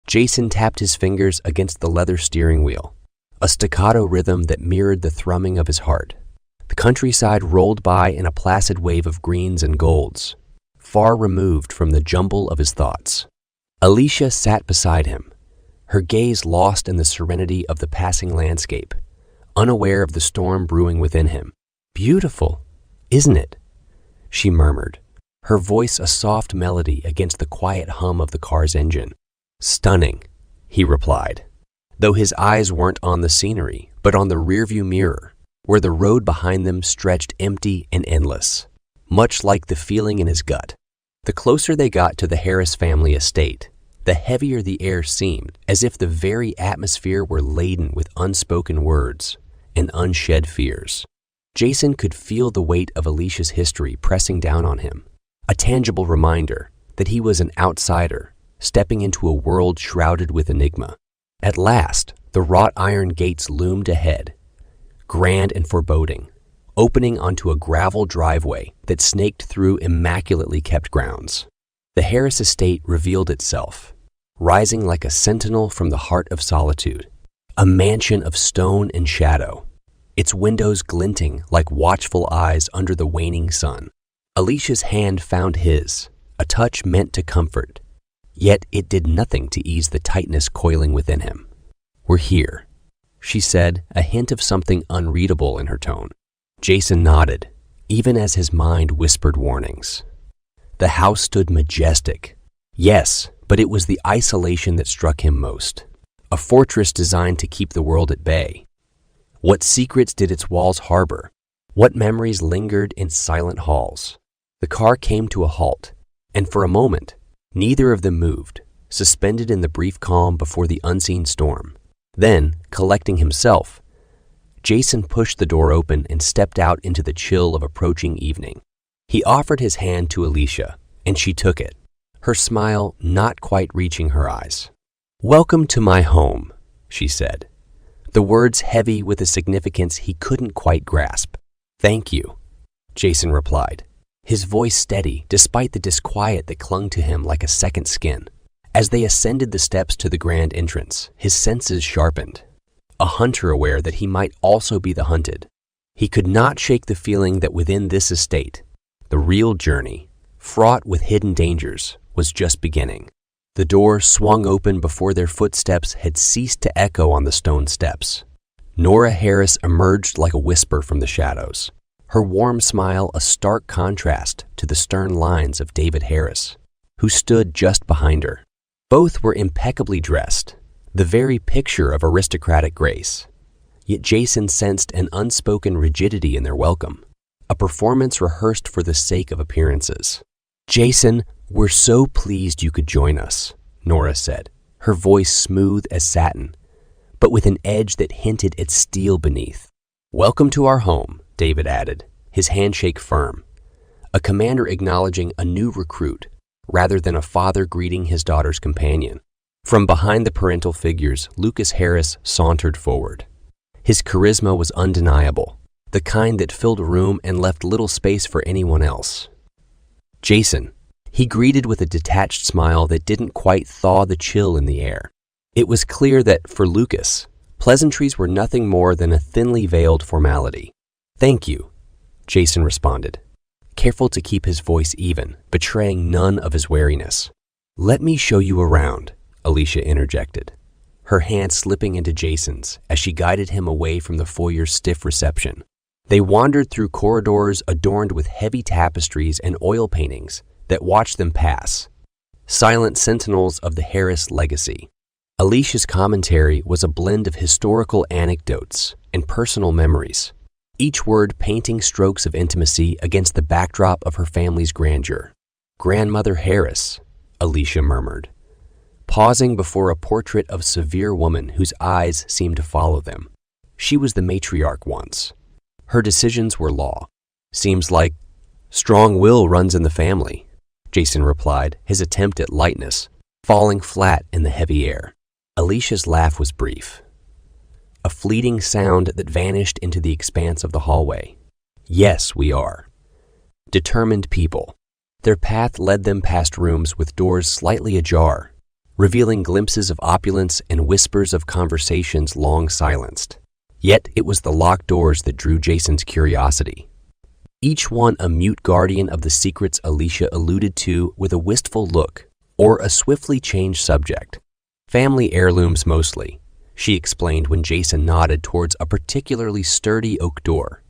Jason tapped his fingers against the leather steering wheel, a staccato rhythm that mirrored the thrumming of his heart. The countryside rolled by in a placid wave of greens and golds, far removed from the jumble of his thoughts. Alicia sat beside him, her gaze lost in the serenity of the passing landscape, unaware of the storm brewing within him. "Beautiful, isn't it?" she murmured, her voice a soft melody against the quiet hum of the car's engine. "Stunning," he replied, though his eyes weren't on the scenery, but on the rearview mirror, where the road behind them stretched empty and endless, much like the feeling in his gut. The closer they got to the Harris family estate, the heavier the air seemed, as if the very atmosphere were laden with unspoken words and unshed fears. Jason could feel the weight of Alicia's history pressing down on him, a tangible reminder that he was an outsider, stepping into a world shrouded with enigma. At last, the wrought iron gates loomed ahead, grand and foreboding, opening onto a gravel driveway that snaked through immaculately kept grounds. The Harris estate revealed itself, rising like a sentinel from the heart of solitude, a mansion of stone and shadow, its windows glinting like watchful eyes under the waning sun. Alicia's hand found his, a touch meant to comfort, yet it did nothing to ease the tightness coiling within him. "We're here," she said, a hint of something unreadable in her tone. Jason nodded, even as his mind whispered warnings. The house stood majestic. Yes, but it was the isolation that struck him most. A fortress designed to keep the world at bay. What secrets did its walls harbor? What memories lingered in silent halls? The car came to a halt, and for a moment, neither of them moved, suspended in the brief calm before the unseen storm. Then, collecting himself, Jason pushed the door open and stepped out into the chill of approaching evening. He offered his hand to Alicia, and she took it, her smile not quite reaching her eyes. "Welcome to my home," she said, the words heavy with a significance he couldn't quite grasp. "Thank you," Jason replied, his voice steady despite the disquiet that clung to him like a second skin. As they ascended the steps to the grand entrance, his senses sharpened, a hunter aware that he might also be the hunted. He could not shake the feeling that within this estate, the real journey, fraught with hidden dangers, was just beginning. The door swung open before their footsteps had ceased to echo on the stone steps. Nora Harris emerged like a whisper from the shadows, her warm smile a stark contrast to the stern lines of David Harris, who stood just behind her. Both were impeccably dressed, the very picture of aristocratic grace. Yet Jason sensed an unspoken rigidity in their welcome, a performance rehearsed for the sake of appearances. "Jason, we're so pleased you could join us," Nora said, her voice smooth as satin, but with an edge that hinted at steel beneath. "Welcome to our home," David added, his handshake firm, a commander acknowledging a new recruit rather than a father greeting his daughter's companion. From behind the parental figures, Lucas Harris sauntered forward. His charisma was undeniable, the kind that filled a room and left little space for anyone else. "Jason," he greeted with a detached smile that didn't quite thaw the chill in the air. It was clear that, for Lucas, pleasantries were nothing more than a thinly veiled formality. "Thank you," Jason responded, careful to keep his voice even, betraying none of his wariness. "Let me show you around," Alicia interjected, her hand slipping into Jason's as she guided him away from the foyer's stiff reception. They wandered through corridors adorned with heavy tapestries and oil paintings that watched them pass, silent sentinels of the Harris legacy. Alicia's commentary was a blend of historical anecdotes and personal memories, each word painting strokes of intimacy against the backdrop of her family's grandeur. "Grandmother Harris," Alicia murmured, pausing before a portrait of a severe woman whose eyes seemed to follow them. She was the matriarch once. Her decisions were law. "Seems like strong will runs in the family," Jason replied, his attempt at lightness falling flat in the heavy air. Alicia's laugh was brief, a fleeting sound that vanished into the expanse of the hallway. "Yes, we are. Determined people." Their path led them past rooms with doors slightly ajar, revealing glimpses of opulence and whispers of conversations long silenced. Yet it was the locked doors that drew Jason's curiosity, each one a mute guardian of the secrets Alicia alluded to with a wistful look or a swiftly changed subject. Family heirlooms mostly, she explained when Jason nodded towards a particularly sturdy oak door,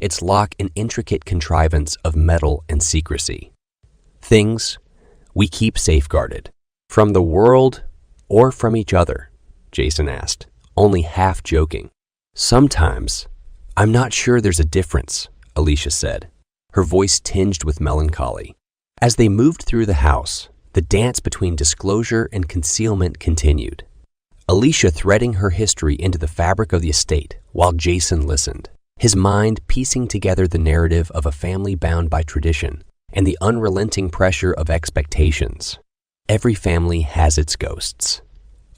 its lock an intricate contrivance of metal and secrecy. Things we keep safeguarded. From the world or from each other? Jason asked, only half joking. Sometimes, I'm not sure there's a difference, Alicia said, her voice tinged with melancholy. As they moved through the house, the dance between disclosure and concealment continued, Alicia threading her history into the fabric of the estate while Jason listened, his mind piecing together the narrative of a family bound by tradition and the unrelenting pressure of expectations. Every family has its ghosts,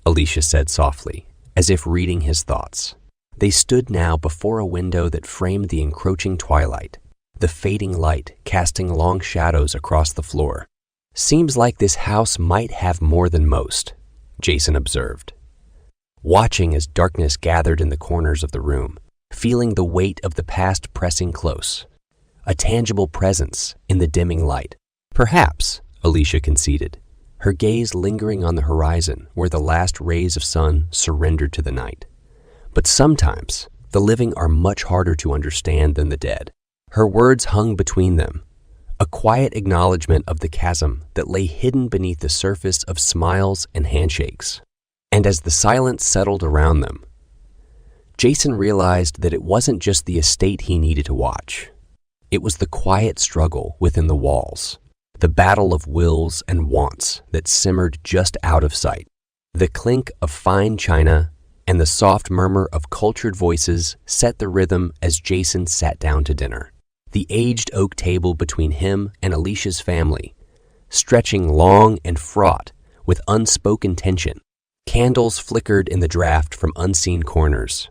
Alicia said softly, as if reading his thoughts. They stood now before a window that framed the encroaching twilight, the fading light casting long shadows across the floor. Seems like this house might have more than most, Jason observed, watching as darkness gathered in the corners of the room, feeling the weight of the past pressing close, a tangible presence in the dimming light. Perhaps, Alicia conceded, her gaze lingering on the horizon where the last rays of sun surrendered to the night. But sometimes, the living are much harder to understand than the dead. Her words hung between them, a quiet acknowledgement of the chasm that lay hidden beneath the surface of smiles and handshakes. And as the silence settled around them, Jason realized that it wasn't just the estate he needed to watch. It was the quiet struggle within the walls, the battle of wills and wants that simmered just out of sight. The clink of fine china and the soft murmur of cultured voices set the rhythm as Jason sat down to dinner. The aged oak table between him and Alicia's family, stretching long and fraught with unspoken tension. Candles flickered in the draft from unseen corners,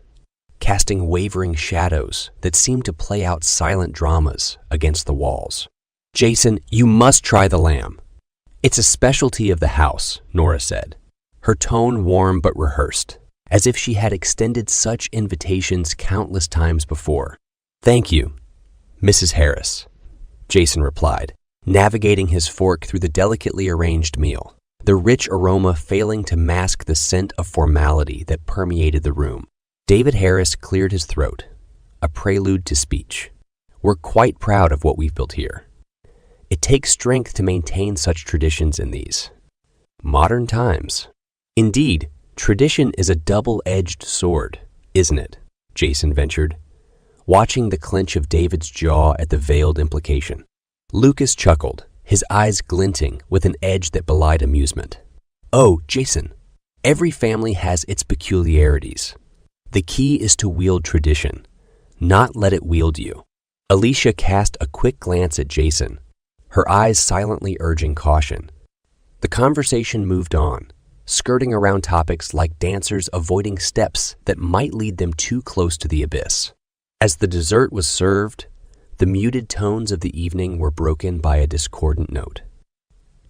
casting wavering shadows that seemed to play out silent dramas against the walls. Jason, you must try the lamb. It's a specialty of the house, Nora said, her tone warm but rehearsed, as if she had extended such invitations countless times before. Thank you, Mrs. Harris, Jason replied, navigating his fork through the delicately arranged meal, the rich aroma failing to mask the scent of formality that permeated the room. David Harris cleared his throat, a prelude to speech. We're quite proud of what we've built here. It takes strength to maintain such traditions in these modern times. Indeed, tradition is a double-edged sword, isn't it? Jason ventured, watching the clench of David's jaw at the veiled implication. Lucas chuckled, his eyes glinting with an edge that belied amusement. Oh, Jason, every family has its peculiarities. The key is to wield tradition, not let it wield you. Alicia cast a quick glance at Jason, her eyes silently urging caution. The conversation moved on, skirting around topics like dancers avoiding steps that might lead them too close to the abyss. As the dessert was served, the muted tones of the evening were broken by a discordant note.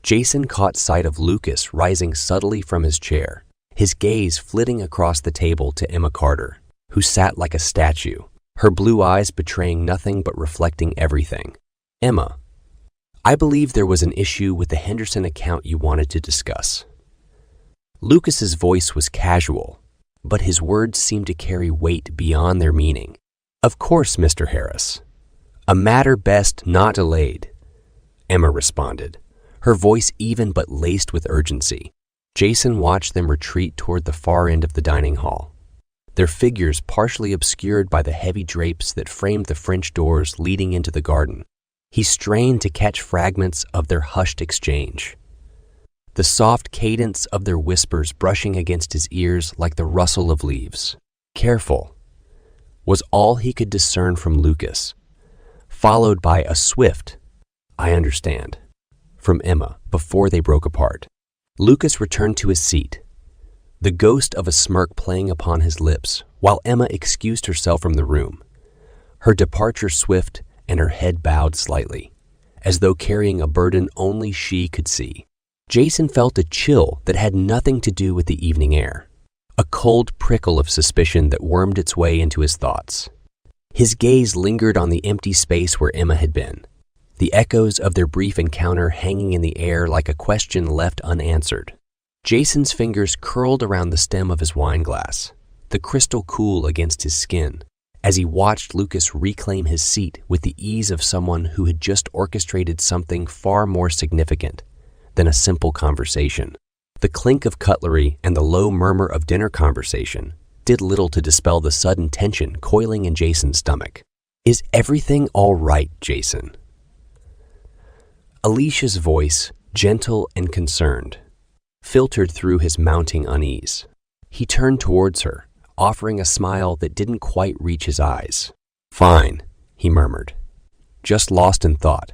Jason caught sight of Lucas rising subtly from his chair, his gaze flitting across the table to Emma Carter, who sat like a statue, her blue eyes betraying nothing but reflecting everything. Emma, I believe there was an issue with the Henderson account you wanted to discuss. Lucas's voice was casual, but his words seemed to carry weight beyond their meaning. Of course, Mr. Harris. A matter best not delayed, Emma responded, her voice even but laced with urgency. Jason watched them retreat toward the far end of the dining hall, their figures partially obscured by the heavy drapes that framed the French doors leading into the garden. He strained to catch fragments of their hushed exchange, the soft cadence of their whispers brushing against his ears like the rustle of leaves. Careful was all he could discern from Lucas, followed by a swift, I understand, from Emma before they broke apart. Lucas returned to his seat, the ghost of a smirk playing upon his lips, while Emma excused herself from the room, her departure swift and her head bowed slightly, as though carrying a burden only she could see. Jason felt a chill that had nothing to do with the evening air, a cold prickle of suspicion that wormed its way into his thoughts. His gaze lingered on the empty space where Emma had been, the echoes of their brief encounter hanging in the air like a question left unanswered. Jason's fingers curled around the stem of his wine glass, the crystal cool against his skin, as he watched Lucas reclaim his seat with the ease of someone who had just orchestrated something far more significant than a simple conversation. The clink of cutlery and the low murmur of dinner conversation did little to dispel the sudden tension coiling in Jason's stomach. "Is everything all right, Jason?" Alicia's voice, gentle and concerned, filtered through his mounting unease. He turned towards her, offering a smile that didn't quite reach his eyes. "Fine," he murmured, just lost in thought,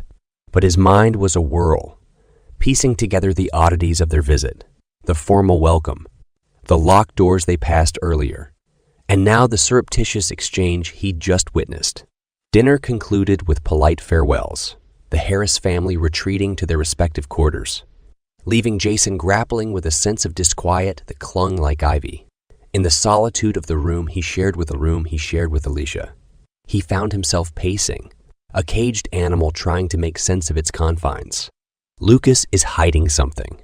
but his mind was a whirl, piecing together the oddities of their visit, the formal welcome, the locked doors they passed earlier, and now the surreptitious exchange he'd just witnessed. Dinner concluded with polite farewells, the Harris family retreating to their respective quarters, leaving Jason grappling with a sense of disquiet that clung like ivy. In the solitude of the room he shared with Alicia, he found himself pacing, a caged animal trying to make sense of its confines. "Lucas is hiding something,"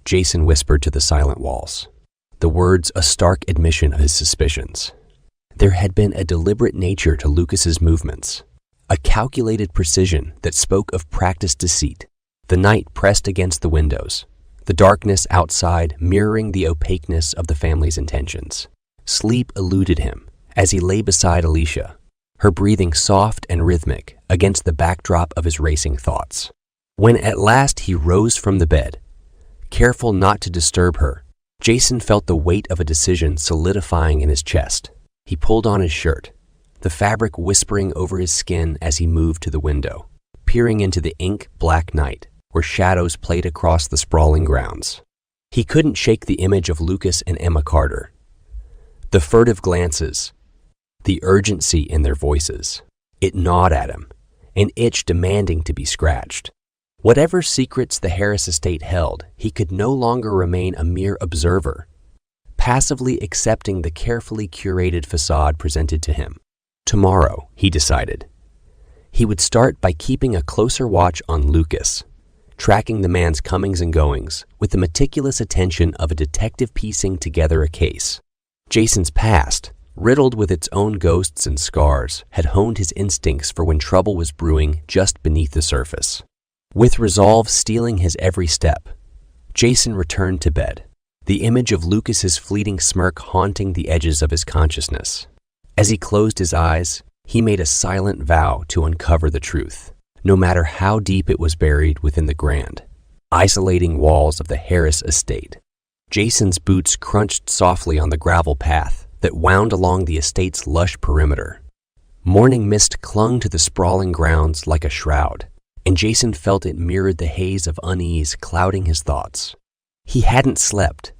Jason whispered to the silent walls, the words a stark admission of his suspicions. There had been a deliberate nature to Lucas's movements, a calculated precision that spoke of practiced deceit. The night pressed against the windows, the darkness outside mirroring the opaqueness of the family's intentions. Sleep eluded him as he lay beside Alicia, her breathing soft and rhythmic against the backdrop of his racing thoughts. When at last he rose from the bed, careful not to disturb her, Jason felt the weight of a decision solidifying in his chest. He pulled on his shirt, the fabric whispering over his skin as he moved to the window, peering into the ink-black night where shadows played across the sprawling grounds. He couldn't shake the image of Lucas and Emma Carter. The furtive glances, the urgency in their voices. It gnawed at him, an itch demanding to be scratched. Whatever secrets the Harris estate held, he could no longer remain a mere observer, passively accepting the carefully curated facade presented to him. Tomorrow, he decided, he would start by keeping a closer watch on Lucas, tracking the man's comings and goings with the meticulous attention of a detective piecing together a case. Jason's past, riddled with its own ghosts and scars, had honed his instincts for when trouble was brewing just beneath the surface. With resolve stealing his every step, Jason returned to bed, the image of Lucas's fleeting smirk haunting the edges of his consciousness. As he closed his eyes, he made a silent vow to uncover the truth, no matter how deep it was buried within the grand, isolating walls of the Harris estate. Jason's boots crunched softly on the gravel path that wound along the estate's lush perimeter. Morning mist clung to the sprawling grounds like a shroud, and Jason felt it mirrored the haze of unease clouding his thoughts. He hadn't slept,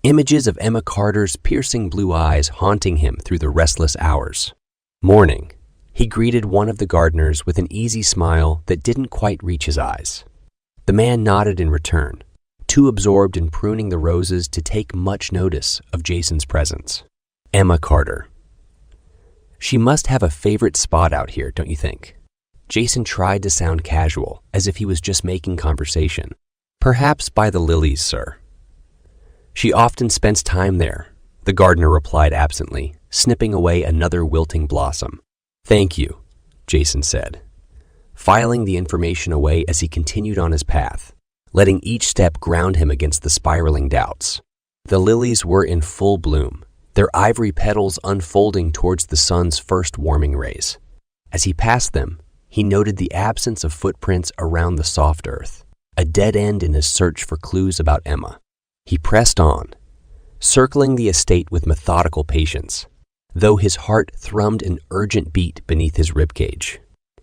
images of Emma Carter's piercing blue eyes haunting him through the restless hours. Morning. He greeted one of the gardeners with an easy smile that didn't quite reach his eyes. The man nodded in return, too absorbed in pruning the roses to take much notice of Jason's presence. Emma Carter. She must have a favorite spot out here, don't you think? Jason tried to sound casual, as if he was just making conversation. "Perhaps by the lilies, sir." "She often spends time there," the gardener replied absently, snipping away another wilting blossom. "Thank you," Jason said, filing the information away as he continued on his path, letting each step ground him against the spiraling doubts. The lilies were in full bloom, their ivory petals unfolding towards the sun's first warming rays. As he passed them, he noted the absence of footprints around the soft earth, a dead end in his search for clues about Emma. He pressed on, circling the estate with methodical patience, though his heart thrummed an urgent beat beneath his ribcage.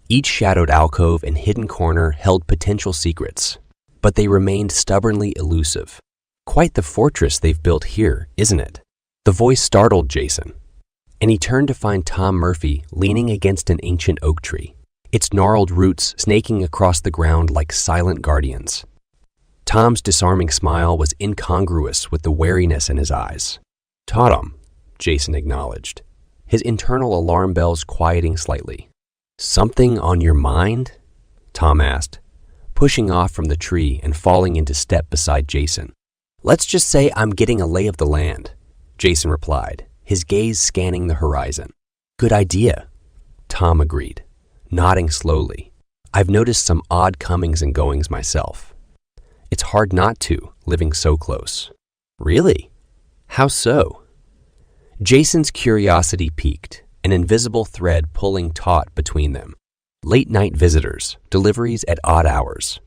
Each shadowed alcove and hidden corner held potential secrets, but they remained stubbornly elusive. "Quite the fortress they've built here, isn't it?" The voice startled Jason, and he turned to find Tom Murphy leaning against an ancient oak tree, its gnarled roots snaking across the ground like silent guardians. Tom's disarming smile was incongruous with the wariness in his eyes. "Taught 'em," Jason acknowledged, his internal alarm bells quieting slightly. "Something on your mind?" Tom asked, pushing off from the tree and falling into step beside Jason. "Let's just say I'm getting a lay of the land," Jason replied, his gaze scanning the horizon. "Good idea," Tom agreed, nodding slowly. "I've noticed some odd comings and goings myself. It's hard not to, living so close." "Really? How so?" Jason's curiosity piqued, an invisible thread pulling taut between them. Late-night visitors, deliveries at odd hours.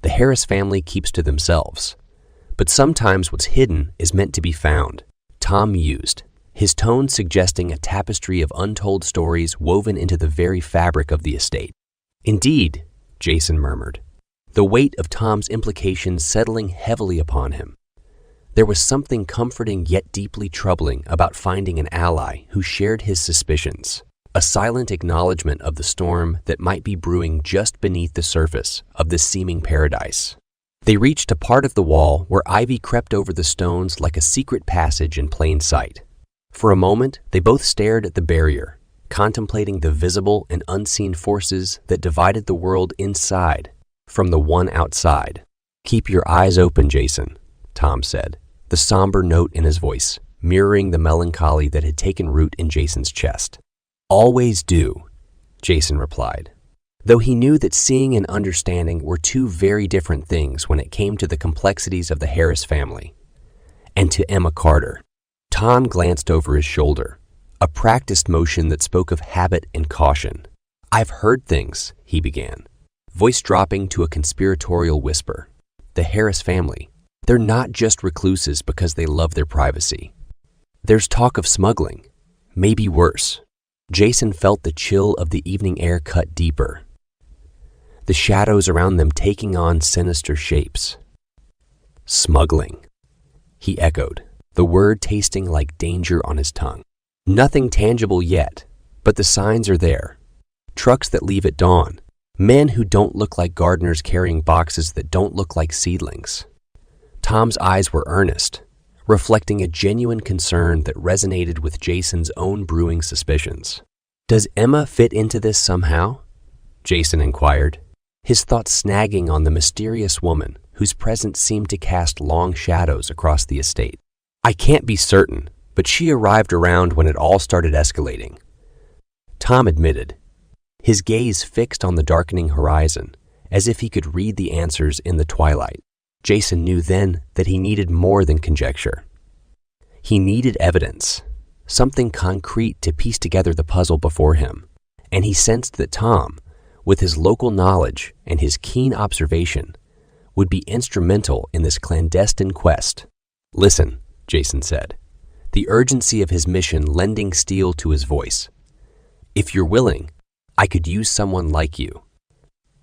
The Harris family keeps to themselves. But sometimes what's hidden is meant to be found, Tom mused, his tone suggesting a tapestry of untold stories woven into the very fabric of the estate. "Indeed," Jason murmured, the weight of Tom's implications settling heavily upon him. There was something comforting yet deeply troubling about finding an ally who shared his suspicions, a silent acknowledgement of the storm that might be brewing just beneath the surface of this seeming paradise. They reached a part of the wall where ivy crept over the stones like a secret passage in plain sight. For a moment, they both stared at the barrier, contemplating the visible and unseen forces that divided the world inside from the one outside. "Keep your eyes open, Jason," Tom said, the somber note in his voice mirroring the melancholy that had taken root in Jason's chest. "Always do," Jason replied, though he knew that seeing and understanding were two very different things when it came to the complexities of the Harris family. And to Emma Carter, Tom glanced over his shoulder, a practiced motion that spoke of habit and caution. "I've heard things," he began, voice dropping to a conspiratorial whisper. "The Harris family, they're not just recluses because they love their privacy. There's talk of smuggling, maybe worse." Jason felt the chill of the evening air cut deeper, the shadows around them taking on sinister shapes. "Smuggling," he echoed, the word tasting like danger on his tongue. "Nothing tangible yet, but the signs are there. Trucks that leave at dawn, men who don't look like gardeners carrying boxes that don't look like seedlings." Tom's eyes were earnest, reflecting a genuine concern that resonated with Jason's own brewing suspicions. "Does Emma fit into this somehow?" Jason inquired, his thoughts snagging on the mysterious woman whose presence seemed to cast long shadows across the estate. "I can't be certain, but she arrived around when it all started escalating," Tom admitted, his gaze fixed on the darkening horizon, as if he could read the answers in the twilight. Jason knew then that he needed more than conjecture. He needed evidence, something concrete to piece together the puzzle before him, and he sensed that Tom, with his local knowledge and his keen observation, would be instrumental in this clandestine quest. "Listen," Jason said, the urgency of his mission lending steel to his voice. "If you're willing, I could use someone like you.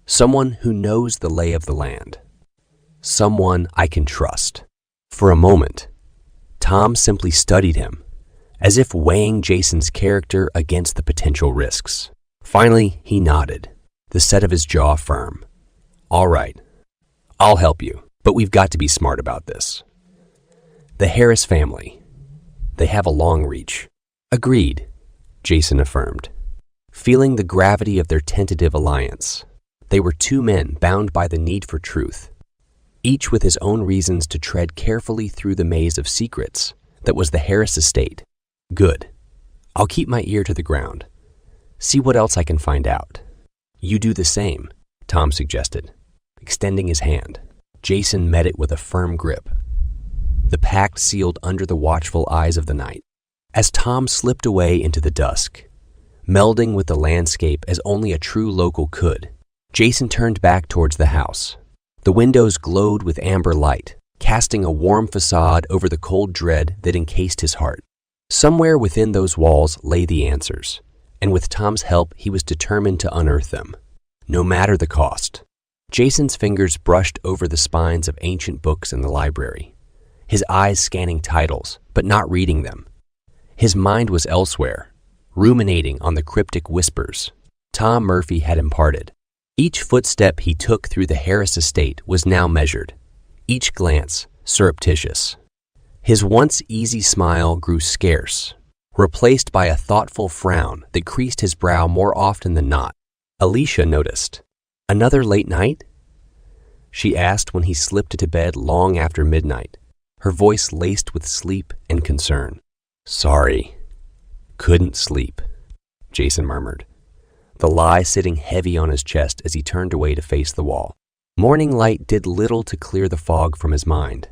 Someone who knows the lay of the land. Someone I can trust." For a moment, Tom simply studied him, as if weighing Jason's character against the potential risks. Finally, he nodded, the set of his jaw firm. "All right, I'll help you, but we've got to be smart about this. The Harris family, they have a long reach." "Agreed," Jason affirmed, feeling the gravity of their tentative alliance. They were two men bound by the need for truth, each with his own reasons to tread carefully through the maze of secrets that was the Harris estate. "Good. I'll keep my ear to the ground. See what else I can find out." "You do the same," Tom suggested, extending his hand. Jason met it with a firm grip, the pact sealed under the watchful eyes of the night. As Tom slipped away into the dusk, melding with the landscape as only a true local could, Jason turned back towards the house. The windows glowed with amber light, casting a warm facade over the cold dread that encased his heart. Somewhere within those walls lay the answers, and with Tom's help he was determined to unearth them, no matter the cost. Jason's fingers brushed over the spines of ancient books in the library, his eyes scanning titles, but not reading them. His mind was elsewhere, ruminating on the cryptic whispers Tom Murphy had imparted. Each footstep he took through the Harris estate was now measured, each glance surreptitious. His once easy smile grew scarce, replaced by a thoughtful frown that creased his brow more often than not. Alicia noticed. "Another late night?" she asked when he slipped into bed long after midnight, her voice laced with sleep and concern. "Sorry, couldn't sleep," Jason murmured, the lie sitting heavy on his chest as he turned away to face the wall. Morning light did little to clear the fog from his mind.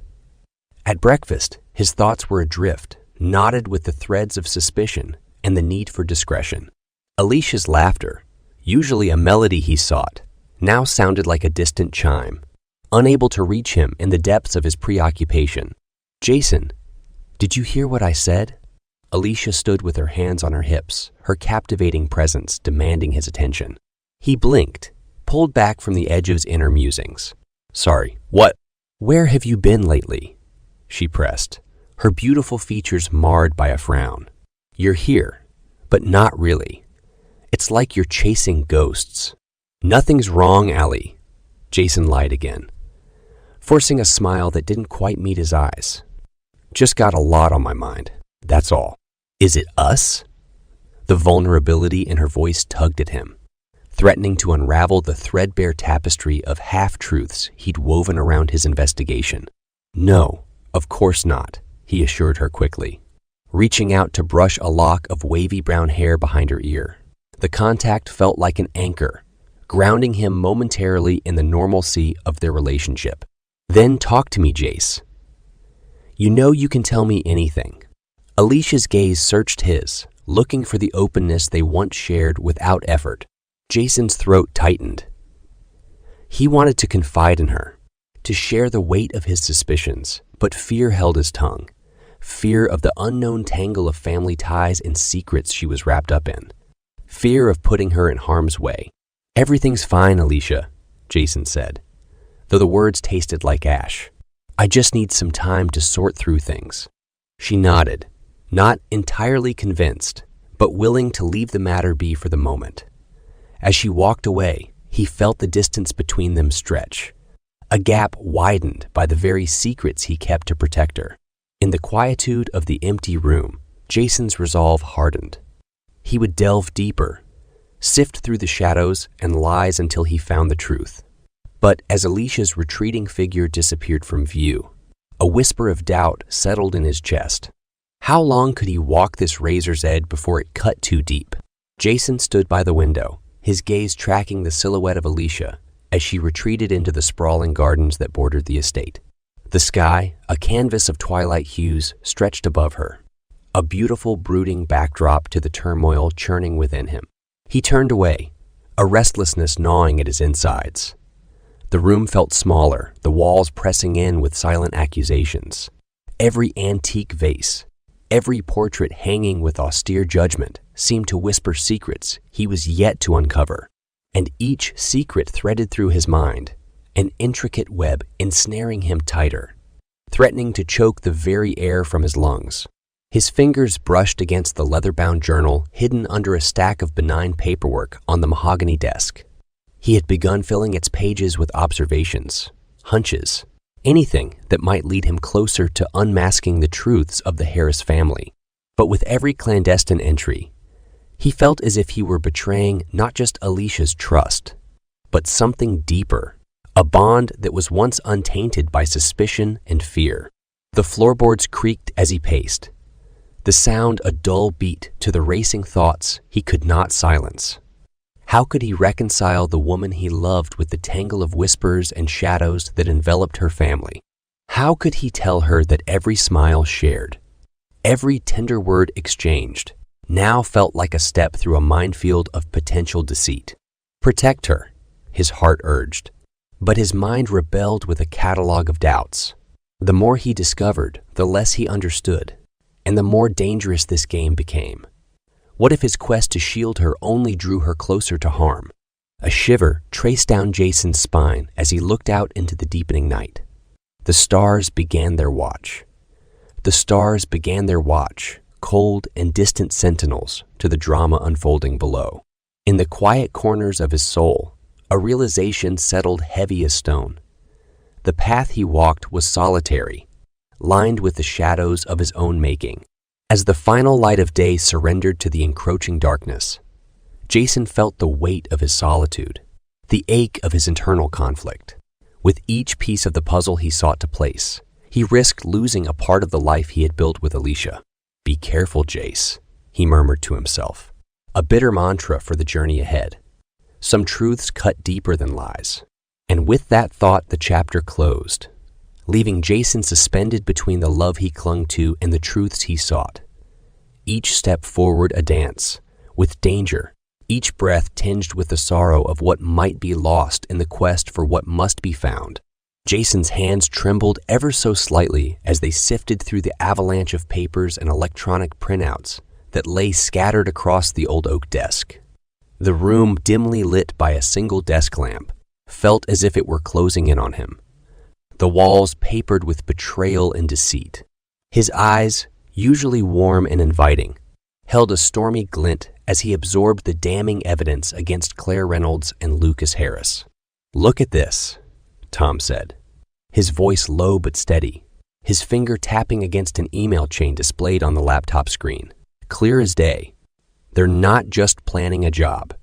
At breakfast, his thoughts were adrift, knotted with the threads of suspicion and the need for discretion. Alicia's laughter, usually a melody he sought, now sounded like a distant chime, unable to reach him in the depths of his preoccupation. "Jason, did you hear what I said?" Alicia stood with her hands on her hips, her captivating presence demanding his attention. He blinked, pulled back from the edge of his inner musings. "Sorry, what?" "Where have you been lately?" she pressed, her beautiful features marred by a frown. "You're here, but not really. It's like you're chasing ghosts." "Nothing's wrong, Ali," Jason lied again, forcing a smile that didn't quite meet his eyes. "Just got a lot on my mind, that's all." "Is it us?" The vulnerability in her voice tugged at him, threatening to unravel the threadbare tapestry of half-truths he'd woven around his investigation. "No, of course not," he assured her quickly, reaching out to brush a lock of wavy brown hair behind her ear. The contact felt like an anchor, grounding him momentarily in the normalcy of their relationship. "Then talk to me, Jace. You know you can tell me anything." Alicia's gaze searched his, looking for the openness they once shared without effort. Jason's throat tightened. He wanted to confide in her, to share the weight of his suspicions, but fear held his tongue. Fear of the unknown tangle of family ties and secrets she was wrapped up in. Fear of putting her in harm's way. "Everything's fine, Alicia," Jason said, though the words tasted like ash. "I just need some time to sort through things." She nodded, not entirely convinced, but willing to leave the matter be for the moment. As she walked away, he felt the distance between them stretch, a gap widened by the very secrets he kept to protect her. In the quietude of the empty room, Jason's resolve hardened. He would delve deeper, sift through the shadows and lies until he found the truth. But as Alicia's retreating figure disappeared from view, a whisper of doubt settled in his chest. How long could he walk this razor's edge before it cut too deep? Jason stood by the window, his gaze tracking the silhouette of Alicia as she retreated into the sprawling gardens that bordered the estate. The sky, a canvas of twilight hues, stretched above her, a beautiful brooding backdrop to the turmoil churning within him. He turned away, a restlessness gnawing at his insides. The room felt smaller, the walls pressing in with silent accusations. Every antique vase, every portrait hanging with austere judgment seemed to whisper secrets he was yet to uncover, and each secret threaded through his mind, an intricate web ensnaring him tighter, threatening to choke the very air from his lungs. His fingers brushed against the leather-bound journal hidden under a stack of benign paperwork on the mahogany desk. He had begun filling its pages with observations, hunches, anything that might lead him closer to unmasking the truths of the Harris family. But with every clandestine entry, he felt as if he were betraying not just Alicia's trust, but something deeper, a bond that was once untainted by suspicion and fear. The floorboards creaked as he paced, the sound a dull beat to the racing thoughts he could not silence. How could he reconcile the woman he loved with the tangle of whispers and shadows that enveloped her family? How could he tell her that every smile shared, every tender word exchanged, now felt like a step through a minefield of potential deceit? Protect her, his heart urged, but his mind rebelled with a catalog of doubts. The more he discovered, the less he understood, and the more dangerous this game became. What if his quest to shield her only drew her closer to harm? A shiver traced down Jason's spine as he looked out into the deepening night. The stars began their watch. The stars began their watch, cold and distant sentinels to the drama unfolding below. In the quiet corners of his soul, a realization settled heavy as stone. The path he walked was solitary, lined with the shadows of his own making. As the final light of day surrendered to the encroaching darkness, Jason felt the weight of his solitude, the ache of his internal conflict. With each piece of the puzzle he sought to place, he risked losing a part of the life he had built with Alicia. "Be careful, Jace," he murmured to himself, a bitter mantra for the journey ahead. Some truths cut deeper than lies. And with that thought, the chapter closed, leaving Jason suspended between the love he clung to and the truths he sought. Each step forward a dance, with danger, each breath tinged with the sorrow of what might be lost in the quest for what must be found. Jason's hands trembled ever so slightly as they sifted through the avalanche of papers and electronic printouts that lay scattered across the old oak desk. The room, dimly lit by a single desk lamp, felt as if it were closing in on him, the walls papered with betrayal and deceit. His eyes, usually warm and inviting, held a stormy glint as he absorbed the damning evidence against Claire Reynolds and Lucas Harris. "Look at this," Tom said, his voice low but steady, his finger tapping against an email chain displayed on the laptop screen. Clear as day. They're not just planning a job.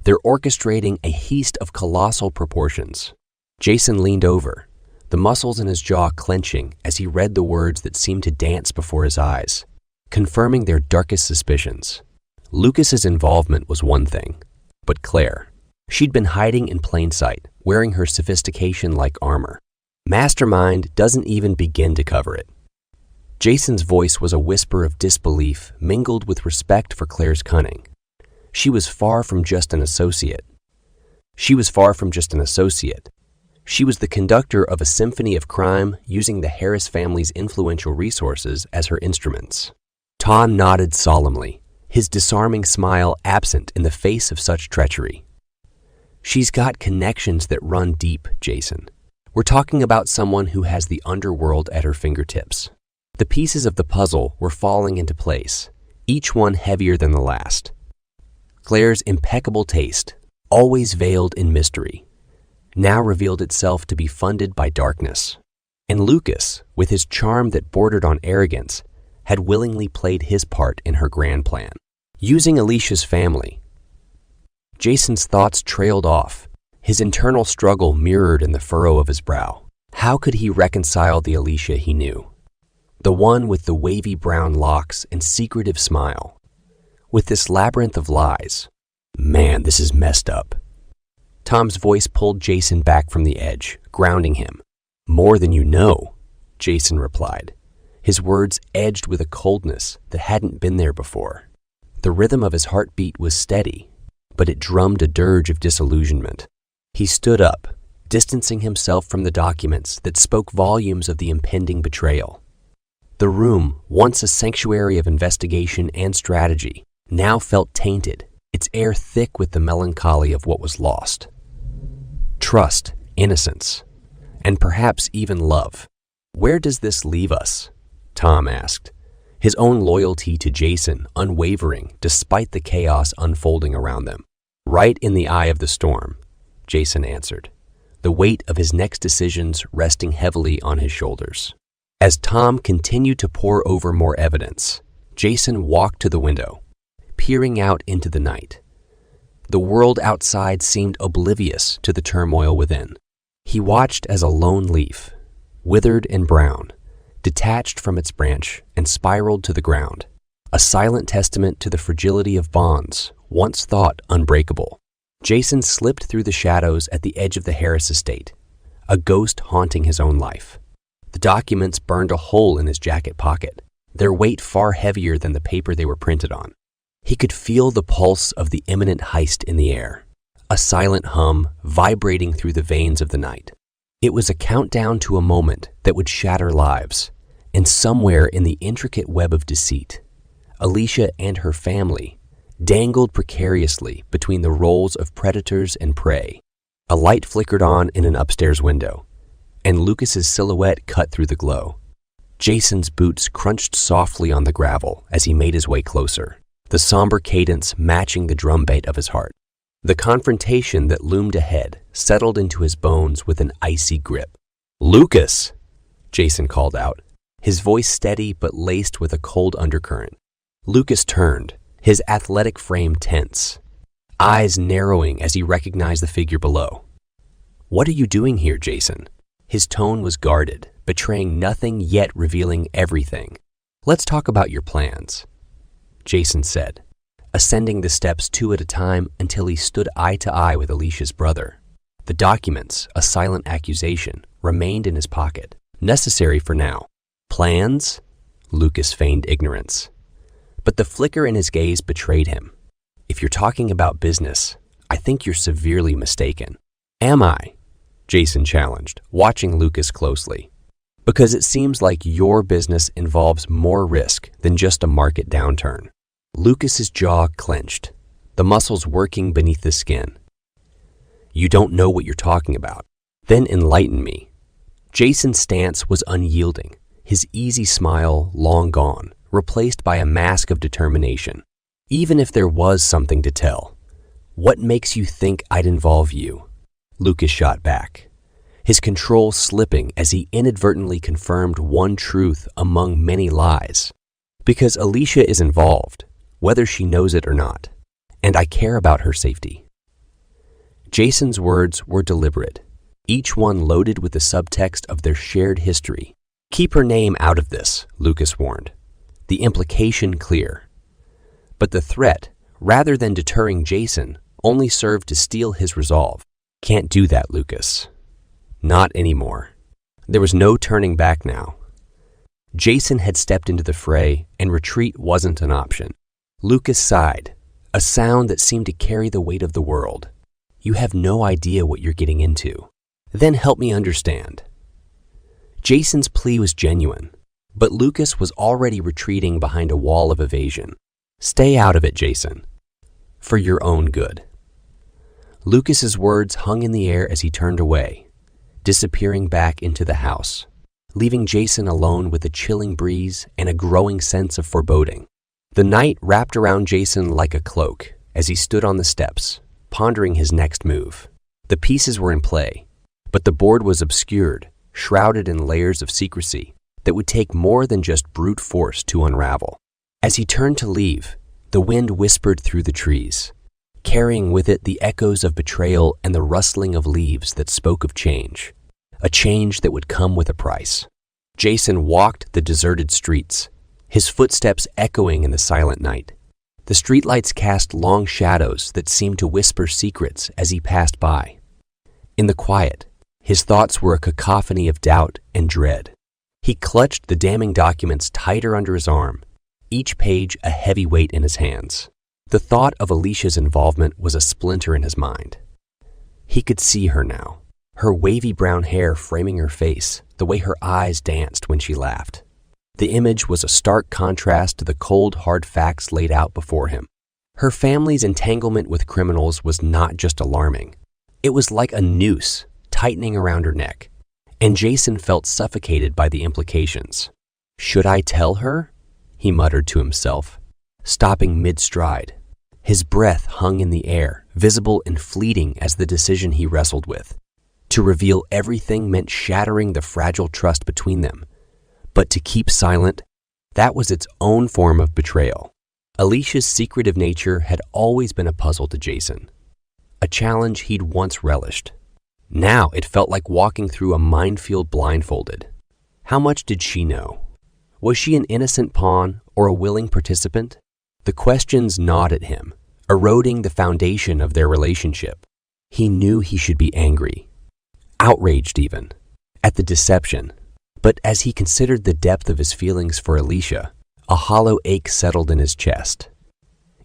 They're orchestrating a heist of colossal proportions. Jason leaned over, the muscles in his jaw clenching as he read the words that seemed to dance before his eyes, confirming their darkest suspicions. Lucas's involvement was one thing, but Claire, she'd been hiding in plain sight, wearing her sophistication like armor. Mastermind doesn't even begin to cover it. Jason's voice was a whisper of disbelief mingled with respect for Claire's cunning. She was far from just an associate. She was the conductor of a symphony of crime using the Harris family's influential resources as her instruments. Tom nodded solemnly, his disarming smile absent in the face of such treachery. "She's got connections that run deep, Jason. We're talking about someone who has the underworld at her fingertips." The pieces of the puzzle were falling into place, each one heavier than the last. Claire's impeccable taste, always veiled in mystery, now revealed itself to be funded by darkness. And Lucas, with his charm that bordered on arrogance, had willingly played his part in her grand plan. Using Alicia's family, Jason's thoughts trailed off, his internal struggle mirrored in the furrow of his brow. How could he reconcile the Alicia he knew? The one with the wavy brown locks and secretive smile, with this labyrinth of lies. Man, this is messed up. Tom's voice pulled Jason back from the edge, grounding him. "More than you know," Jason replied, his words edged with a coldness that hadn't been there before. The rhythm of his heartbeat was steady, but it drummed a dirge of disillusionment. He stood up, distancing himself from the documents that spoke volumes of the impending betrayal. The room, once a sanctuary of investigation and strategy, now felt tainted, its air thick with the melancholy of what was lost. Trust, innocence, and perhaps even love. "Where does this leave us?" Tom asked, his own loyalty to Jason unwavering despite the chaos unfolding around them. "Right in the eye of the storm," Jason answered, the weight of his next decisions resting heavily on his shoulders. As Tom continued to pore over more evidence, Jason walked to the window, peering out into the night. The world outside seemed oblivious to the turmoil within. He watched as a lone leaf, withered and brown, detached from its branch and spiraled to the ground, a silent testament to the fragility of bonds once thought unbreakable. Jason slipped through the shadows at the edge of the Harris estate, a ghost haunting his own life. The documents burned a hole in his jacket pocket, their weight far heavier than the paper they were printed on. He could feel the pulse of the imminent heist in the air, a silent hum vibrating through the veins of the night. It was a countdown to a moment that would shatter lives, and somewhere in the intricate web of deceit, Alicia and her family dangled precariously between the roles of predators and prey. A light flickered on in an upstairs window, and Lucas's silhouette cut through the glow. Jason's boots crunched softly on the gravel as he made his way closer, the somber cadence matching the drumbeat of his heart. The confrontation that loomed ahead settled into his bones with an icy grip. "Lucas!" Jason called out, his voice steady but laced with a cold undercurrent. Lucas turned, his athletic frame tense, eyes narrowing as he recognized the figure below. "What are you doing here, Jason?" His tone was guarded, betraying nothing yet revealing everything. "Let's talk about your plans," Jason said, ascending the steps two at a time until he stood eye to eye with Alicia's brother. The documents, a silent accusation, remained in his pocket, necessary for now. "Plans?" Lucas feigned ignorance. But the flicker in his gaze betrayed him. "If you're talking about business, I think you're severely mistaken." "Am I?" Jason challenged, watching Lucas closely. "Because it seems like your business involves more risk than just a market downturn." Lucas's jaw clenched, the muscles working beneath the skin. "You don't know what you're talking about. Then enlighten me." Jason's stance was unyielding, his easy smile long gone, replaced by a mask of determination. "Even if there was something to tell, what makes you think I'd involve you?" Lucas shot back, his control slipping as he inadvertently confirmed one truth among many lies. "Because Alicia is involved, whether she knows it or not, and I care about her safety." Jason's words were deliberate, each one loaded with the subtext of their shared history. "Keep her name out of this," Lucas warned, the implication clear. But the threat, rather than deterring Jason, only served to steel his resolve. "Can't do that, Lucas. Not anymore." There was no turning back now. Jason had stepped into the fray, and retreat wasn't an option. Lucas sighed, a sound that seemed to carry the weight of the world. "You have no idea what you're getting into. Then help me understand." Jason's plea was genuine, but Lucas was already retreating behind a wall of evasion. "Stay out of it, Jason. For your own good." Lucas's words hung in the air as he turned away, disappearing back into the house, leaving Jason alone with a chilling breeze and a growing sense of foreboding. The night wrapped around Jason like a cloak as he stood on the steps, pondering his next move. The pieces were in play, but the board was obscured, shrouded in layers of secrecy that would take more than just brute force to unravel. As he turned to leave, the wind whispered through the trees, carrying with it the echoes of betrayal and the rustling of leaves that spoke of change, a change that would come with a price. Jason walked the deserted streets, his footsteps echoing in the silent night. The streetlights cast long shadows that seemed to whisper secrets as he passed by. In the quiet, his thoughts were a cacophony of doubt and dread. He clutched the damning documents tighter under his arm, each page a heavy weight in his hands. The thought of Alicia's involvement was a splinter in his mind. He could see her now, her wavy brown hair framing her face, the way her eyes danced when she laughed. The image was a stark contrast to the cold, hard facts laid out before him. Her family's entanglement with criminals was not just alarming. It was like a noose tightening around her neck, and Jason felt suffocated by the implications. "Should I tell her?" he muttered to himself, stopping mid-stride. His breath hung in the air, visible and fleeting as the decision he wrestled with. To reveal everything meant shattering the fragile trust between them. But to keep silent, that was its own form of betrayal. Alicia's secretive nature had always been a puzzle to Jason, a challenge he'd once relished. Now it felt like walking through a minefield blindfolded. How much did she know? Was she an innocent pawn or a willing participant? The questions gnawed at him, eroding the foundation of their relationship. He knew he should be angry, outraged even, at the deception. But as he considered the depth of his feelings for Alicia, a hollow ache settled in his chest.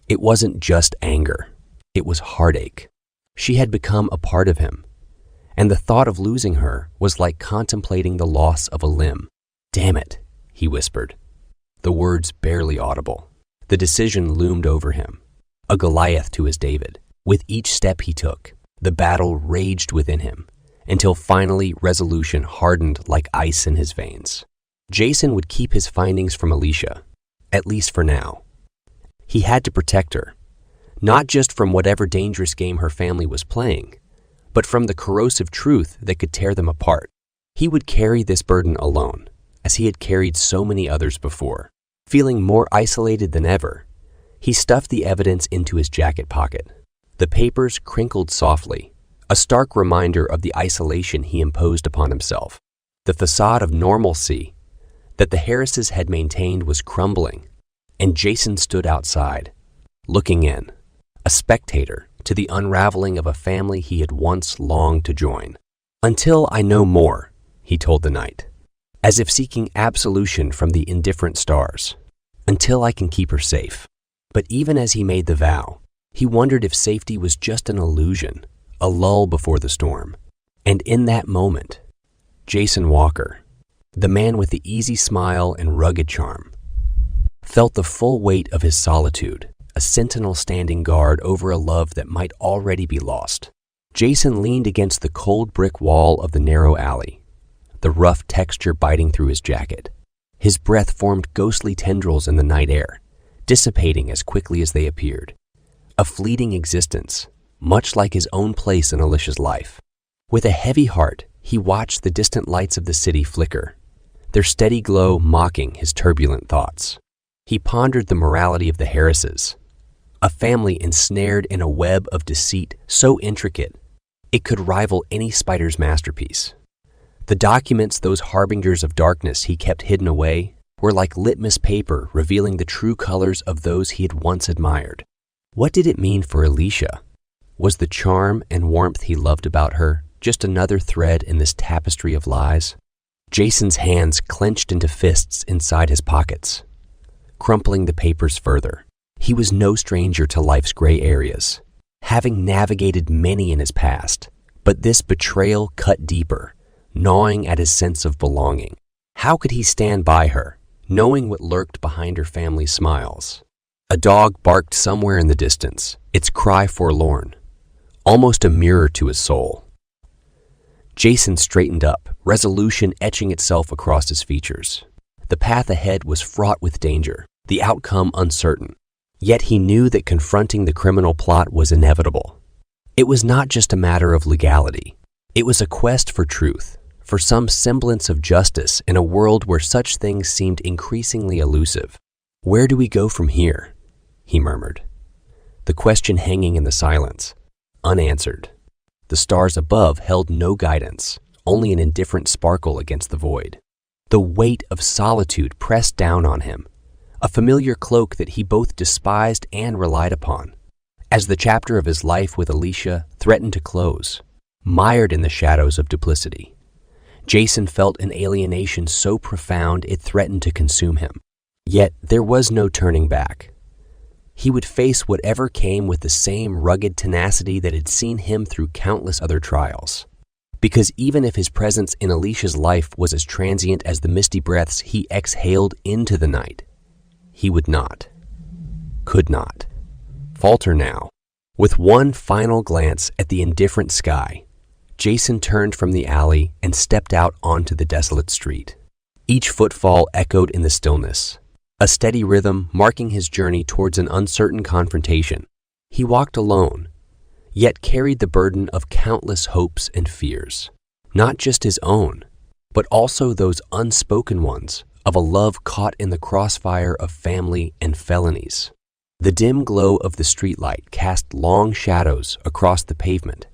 It wasn't just anger, it was heartache. She had become a part of him, and the thought of losing her was like contemplating the loss of a limb. "Damn it," he whispered, the words barely audible. The decision loomed over him, a Goliath to his David. With each step he took, the battle raged within him, until finally resolution hardened like ice in his veins. Jason would keep his findings from Alicia, at least for now. He had to protect her, not just from whatever dangerous game her family was playing, but from the corrosive truth that could tear them apart. He would carry this burden alone, as he had carried so many others before. Feeling more isolated than ever, he stuffed the evidence into his jacket pocket. The papers crinkled softly, a stark reminder of the isolation he imposed upon himself. The facade of normalcy that the Harrises had maintained was crumbling, and Jason stood outside, looking in, a spectator to the unraveling of a family he had once longed to join. "Until I know more," he told the night, as if seeking absolution from the indifferent stars. "Until I can keep her safe." But even as he made the vow, he wondered if safety was just an illusion, a lull before the storm. And in that moment, Jason Walker, the man with the easy smile and rugged charm, felt the full weight of his solitude, a sentinel standing guard over a love that might already be lost. Jason leaned against the cold brick wall of the narrow alley, the rough texture biting through his jacket. His breath formed ghostly tendrils in the night air, dissipating as quickly as they appeared. A fleeting existence, much like his own place in Alicia's life. With a heavy heart, he watched the distant lights of the city flicker, their steady glow mocking his turbulent thoughts. He pondered the morality of the Harrises, a family ensnared in a web of deceit so intricate it could rival any spider's masterpiece. The documents, those harbingers of darkness he kept hidden away, were like litmus paper revealing the true colors of those he had once admired. What did it mean for Alicia? Was the charm and warmth he loved about her just another thread in this tapestry of lies? Jason's hands clenched into fists inside his pockets, crumpling the papers further. He was no stranger to life's gray areas, having navigated many in his past, but this betrayal cut deeper, gnawing at his sense of belonging. How could he stand by her, knowing what lurked behind her family's smiles? A dog barked somewhere in the distance, its cry forlorn, almost a mirror to his soul. Jason straightened up, resolution etching itself across his features. The path ahead was fraught with danger, the outcome uncertain. Yet he knew that confronting the criminal plot was inevitable. It was not just a matter of legality. It was a quest for truth, for some semblance of justice in a world where such things seemed increasingly elusive. "Where do we go from here?" he murmured, the question hanging in the silence, unanswered. The stars above held no guidance, only an indifferent sparkle against the void. The weight of solitude pressed down on him, a familiar cloak that he both despised and relied upon. As the chapter of his life with Alicia threatened to close, mired in the shadows of duplicity, Jason felt an alienation so profound it threatened to consume him. Yet there was no turning back. He would face whatever came with the same rugged tenacity that had seen him through countless other trials. Because even if his presence in Alicia's life was as transient as the misty breaths he exhaled into the night, he would not, could not, falter now. With one final glance at the indifferent sky, Jason turned from the alley and stepped out onto the desolate street. Each footfall echoed in the stillness, a steady rhythm marking his journey towards an uncertain confrontation. He walked alone, yet carried the burden of countless hopes and fears, not just his own, but also those unspoken ones of a love caught in the crossfire of family and felonies. The dim glow of the streetlight cast long shadows across the pavement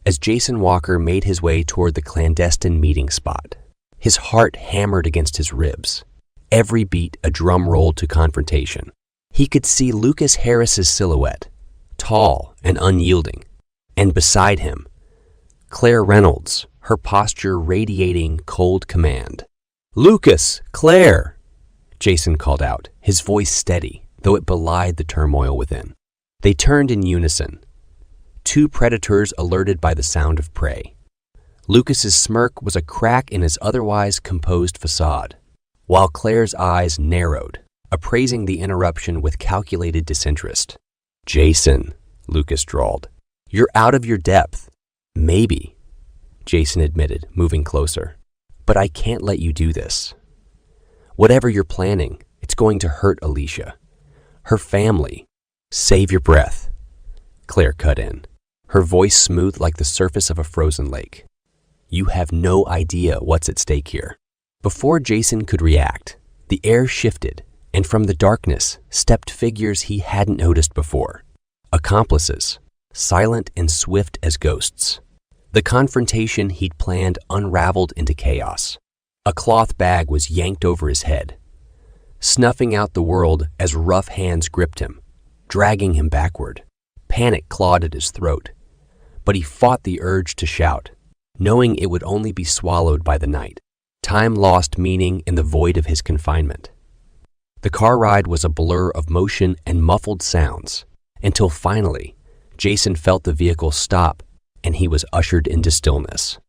as Jason Walker made his way toward the clandestine meeting spot. His heart hammered against his ribs, every beat a drum roll to confrontation. He could see Lucas Harris's silhouette, tall and unyielding, and beside him, Claire Reynolds, her posture radiating cold command. "Lucas! Claire!" Jason called out, his voice steady, though it belied the turmoil within. They turned in unison, two predators alerted by the sound of prey. Lucas's smirk was a crack in his otherwise composed facade, while Claire's eyes narrowed, appraising the interruption with calculated disinterest. "Jason," Lucas drawled, "you're out of your depth." "Maybe," Jason admitted, moving closer, "but I can't let you do this. Whatever you're planning, it's going to hurt Alicia, her family." "Save your breath," Claire cut in, her voice smooth like the surface of a frozen lake. You have no idea what's at stake here." Before Jason could react, the air shifted, and from the darkness stepped figures he hadn't noticed before. Accomplices, silent and swift as ghosts. The confrontation he'd planned unraveled into chaos. A cloth bag was yanked over his head, snuffing out the world as rough hands gripped him, dragging him backward. Panic clawed at his throat, but he fought the urge to shout, knowing it would only be swallowed by the night. Time lost meaning in the void of his confinement. The car ride was a blur of motion and muffled sounds, until finally, Jason felt the vehicle stop and he was ushered into stillness.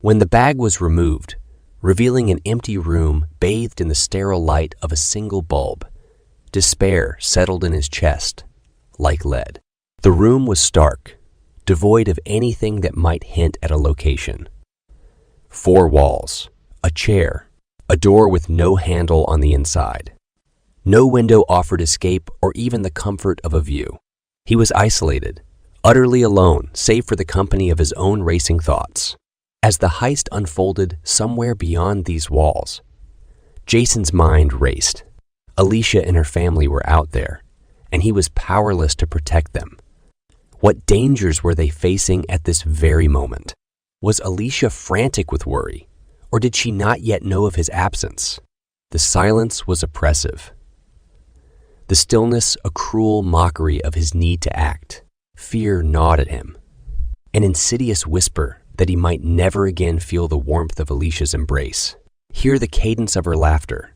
When the bag was removed, revealing an empty room bathed in the sterile light of a single bulb, despair settled in his chest, like lead. The room was stark, devoid of anything that might hint at a location. 4 walls, a chair, a door with no handle on the inside. No window offered escape or even the comfort of a view. He was isolated, utterly alone, save for the company of his own racing thoughts. As the heist unfolded somewhere beyond these walls, Jason's mind raced. Alicia and her family were out there, and he was powerless to protect them. What dangers were they facing at this very moment? Was Alicia frantic with worry, or did she not yet know of his absence? The silence was oppressive. The stillness a cruel mockery of his need to act. Fear gnawed at him, an insidious whisper that he might never again feel the warmth of Alicia's embrace, hear the cadence of her laughter,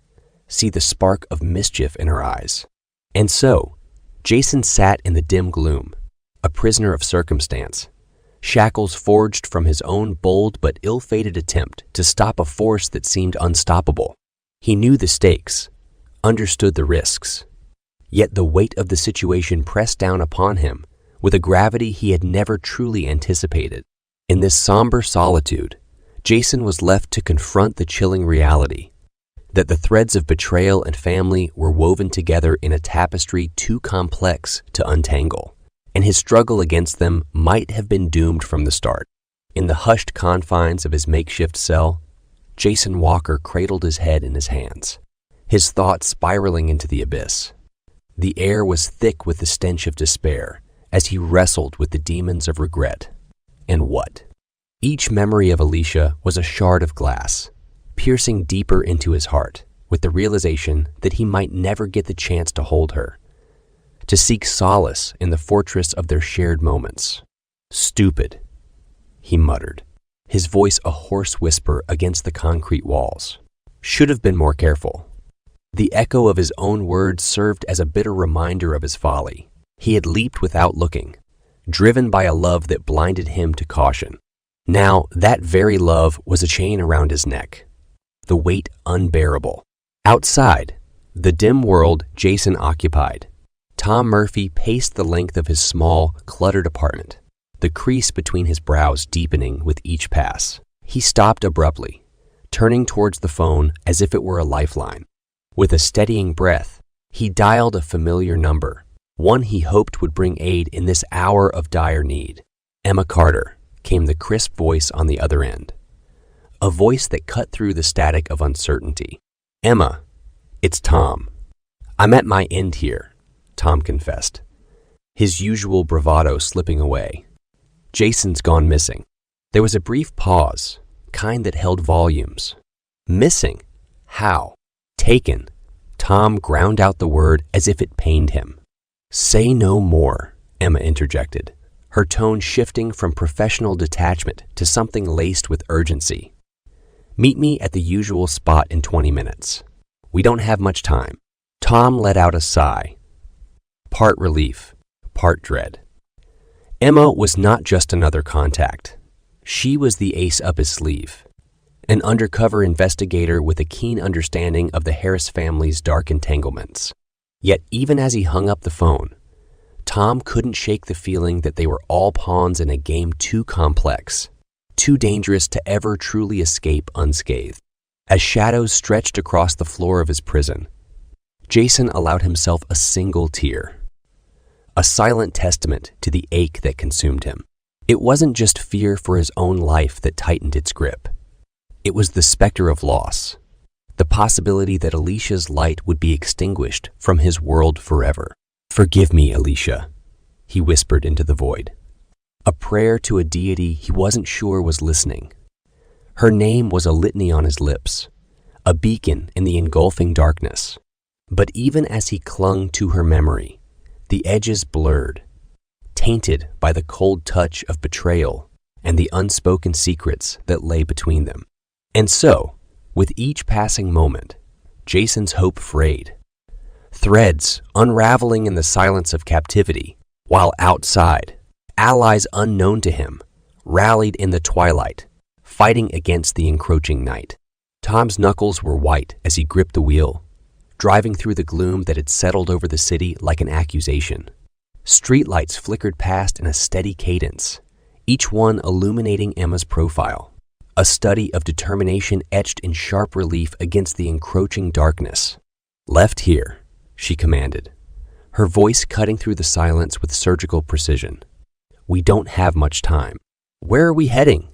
see the spark of mischief in her eyes. And so, Jason sat in the dim gloom, a prisoner of circumstance, shackles forged from his own bold but ill-fated attempt to stop a force that seemed unstoppable. He knew the stakes, understood the risks, yet the weight of the situation pressed down upon him with a gravity he had never truly anticipated. In this somber solitude, Jason was left to confront the chilling reality that the threads of betrayal and family were woven together in a tapestry too complex to untangle, and his struggle against them might have been doomed from the start. In the hushed confines of his makeshift cell, Jason Walker cradled his head in his hands, his thoughts spiraling into the abyss. The air was thick with the stench of despair as he wrestled with the demons of regret. And what? Each memory of Alicia was a shard of glass, piercing deeper into his heart with the realization that he might never get the chance to hold her, to seek solace in the fortress of their shared moments. "Stupid," he muttered, his voice a hoarse whisper against the concrete walls. Should have been more careful. The echo of his own words served as a bitter reminder of his folly. He had leaped without looking, driven by a love that blinded him to caution. Now, that very love was a chain around his neck, the weight unbearable. Outside, the dim world Jason occupied, Tom Murphy paced the length of his small, cluttered apartment, the crease between his brows deepening with each pass. He stopped abruptly, turning towards the phone as if it were a lifeline. With a steadying breath, he dialed a familiar number, one he hoped would bring aid in this hour of dire need. "Emma Carter," came the crisp voice on the other end, a voice that cut through the static of uncertainty. "Emma, it's Tom. I'm at my end here," Tom confessed, his usual bravado slipping away. "Jason's gone missing." There was a brief pause, kind that held volumes. Missing? How? Taken. Tom ground out the word as if it pained him. "Say no more," Emma interjected, her tone shifting from professional detachment to something laced with urgency. "Meet me at the usual spot in 20 minutes. We don't have much time." Tom let out a sigh, part relief, part dread. Emma was not just another contact. She was the ace up his sleeve, an undercover investigator with a keen understanding of the Harris family's dark entanglements. Yet even as he hung up the phone, Tom couldn't shake the feeling that they were all pawns in a game too complex, too dangerous to ever truly escape unscathed. As shadows stretched across the floor of his prison, Jason allowed himself a single tear, a silent testament to the ache that consumed him. It wasn't just fear for his own life that tightened its grip. It was the specter of loss, the possibility that Alicia's light would be extinguished from his world forever. "Forgive me, Alicia," he whispered into the void. A prayer to a deity he wasn't sure was listening. Her name was a litany on his lips, a beacon in the engulfing darkness. But even as he clung to her memory, the edges blurred, tainted by the cold touch of betrayal and the unspoken secrets that lay between them. And so, with each passing moment, Jason's hope frayed. Threads unraveling in the silence of captivity, while outside, allies unknown to him rallied in the twilight, fighting against the encroaching night. Tom's knuckles were white as he gripped the wheel, driving through the gloom that had settled over the city like an accusation. Streetlights flickered past in a steady cadence, each one illuminating Emma's profile, a study of determination etched in sharp relief against the encroaching darkness. "Left here," she commanded, her voice cutting through the silence with surgical precision. "We don't have much time." "Where are we heading?"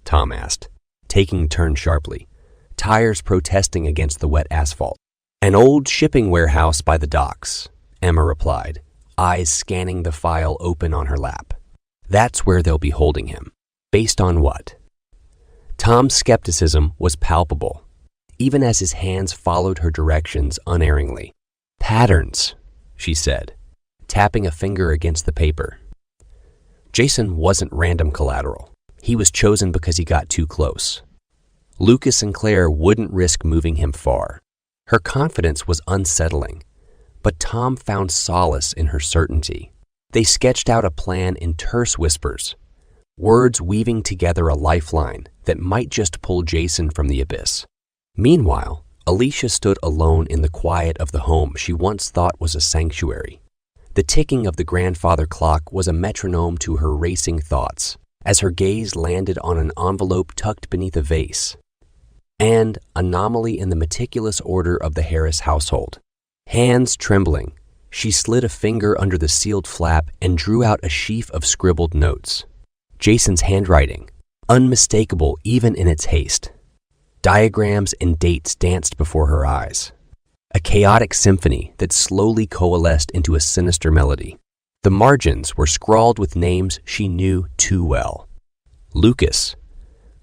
Tom asked, taking a turn sharply, tires protesting against the wet asphalt. "An old shipping warehouse by the docks," Emma replied, eyes scanning the file open on her lap. "That's where they'll be holding him." "Based on what?" Tom's skepticism was palpable, even as his hands followed her directions unerringly. "Patterns," she said, tapping a finger against the paper. Jason wasn't random collateral. He was chosen because he got too close. Lucas and Claire wouldn't risk moving him far. Her confidence was unsettling, but Tom found solace in her certainty. They sketched out a plan in terse whispers, words weaving together a lifeline that might just pull Jason from the abyss. Meanwhile, Alicia stood alone in the quiet of the home she once thought was a sanctuary. The ticking of the grandfather clock was a metronome to her racing thoughts as her gaze landed on an envelope tucked beneath a vase, and anomaly in the meticulous order of the Harris household. Hands trembling, she slid a finger under the sealed flap and drew out a sheaf of scribbled notes. Jason's handwriting, unmistakable even in its haste. Diagrams and dates danced before her eyes. A chaotic symphony that slowly coalesced into a sinister melody. The margins were scrawled with names she knew too well. Lucas,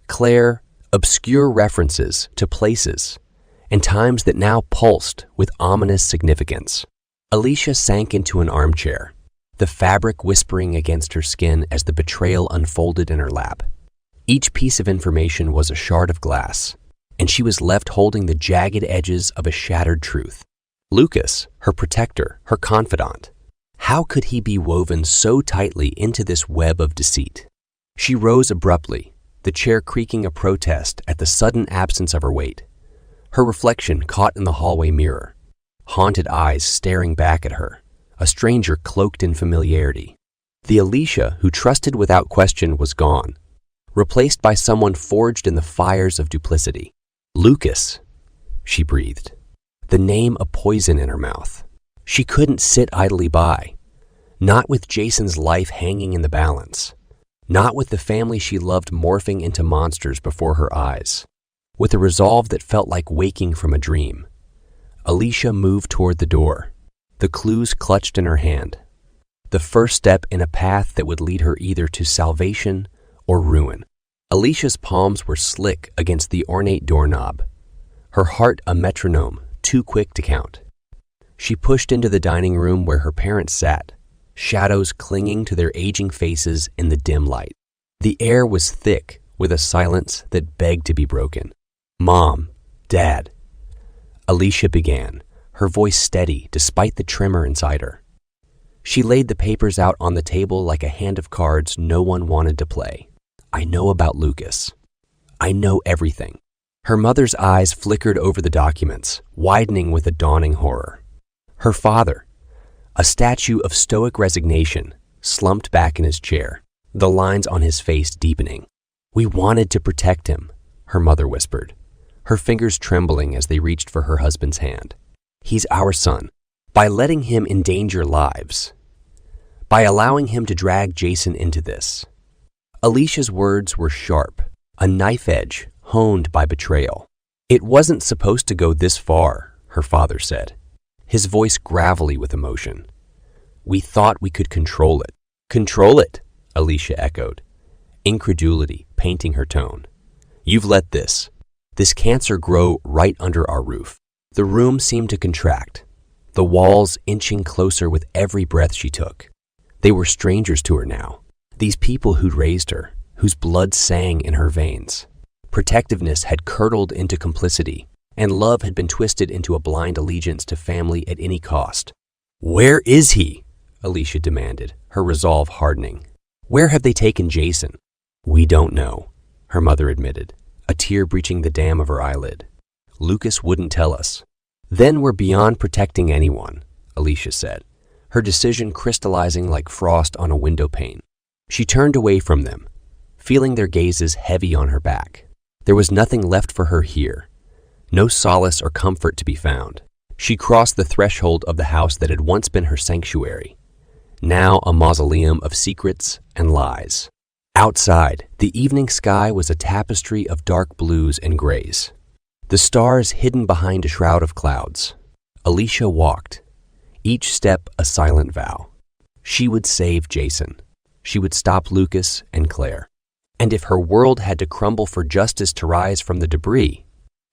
Claire, obscure references to places and times that now pulsed with ominous significance. Alicia sank into an armchair, the fabric whispering against her skin as the betrayal unfolded in her lap. Each piece of information was a shard of glass, and she was left holding the jagged edges of a shattered truth. Lucas, her protector, her confidant. How could he be woven so tightly into this web of deceit? She rose abruptly, the chair creaking a protest at the sudden absence of her weight. Her reflection caught in the hallway mirror, haunted eyes staring back at her, a stranger cloaked in familiarity. The Alicia who trusted without question was gone, replaced by someone forged in the fires of duplicity. "Lucas," she breathed, the name a poison in her mouth. She couldn't sit idly by, not with Jason's life hanging in the balance, not with the family she loved morphing into monsters before her eyes. With a resolve that felt like waking from a dream, Alicia moved toward the door, the clues clutched in her hand, the first step in a path that would lead her either to salvation or ruin. Alicia's palms were slick against the ornate doorknob, her heart a metronome too quick to count. She pushed into the dining room where her parents sat, shadows clinging to their aging faces in the dim light. The air was thick with a silence that begged to be broken. "Mom, Dad," Alicia began, her voice steady despite the tremor inside her. She laid the papers out on the table like a hand of cards no one wanted to play. "I know about Lucas. I know everything." Her mother's eyes flickered over the documents, widening with a dawning horror. Her father, a statue of stoic resignation, slumped back in his chair, the lines on his face deepening. "We wanted to protect him," her mother whispered, her fingers trembling as they reached for her husband's hand. "He's our son. By letting him endanger lives, by allowing him to drag Jason into this, Alicia's words were sharp, a knife edge honed by betrayal. "It wasn't supposed to go this far," her father said, his voice gravelly with emotion. "We thought we could control it." "Control it?" Alicia echoed, incredulity painting her tone. "You've let this cancer grow right under our roof." The room seemed to contract, the walls inching closer with every breath she took. They were strangers to her now, these people who'd raised her, whose blood sang in her veins. Protectiveness had curdled into complicity, and love had been twisted into a blind allegiance to family at any cost. "Where is he?" Alicia demanded, her resolve hardening. "Where have they taken Jason?" "We don't know," her mother admitted, a tear breaching the dam of her eyelid. "Lucas wouldn't tell us." "Then we're beyond protecting anyone," Alicia said, her decision crystallizing like frost on a window pane. She turned away from them, feeling their gazes heavy on her back. There was nothing left for her here, no solace or comfort to be found. She crossed the threshold of the house that had once been her sanctuary, now a mausoleum of secrets and lies. Outside, the evening sky was a tapestry of dark blues and grays, the stars hidden behind a shroud of clouds. Alicia walked, each step a silent vow. She would save Jason. She would stop Lucas and Claire. And if her world had to crumble for justice to rise from the debris,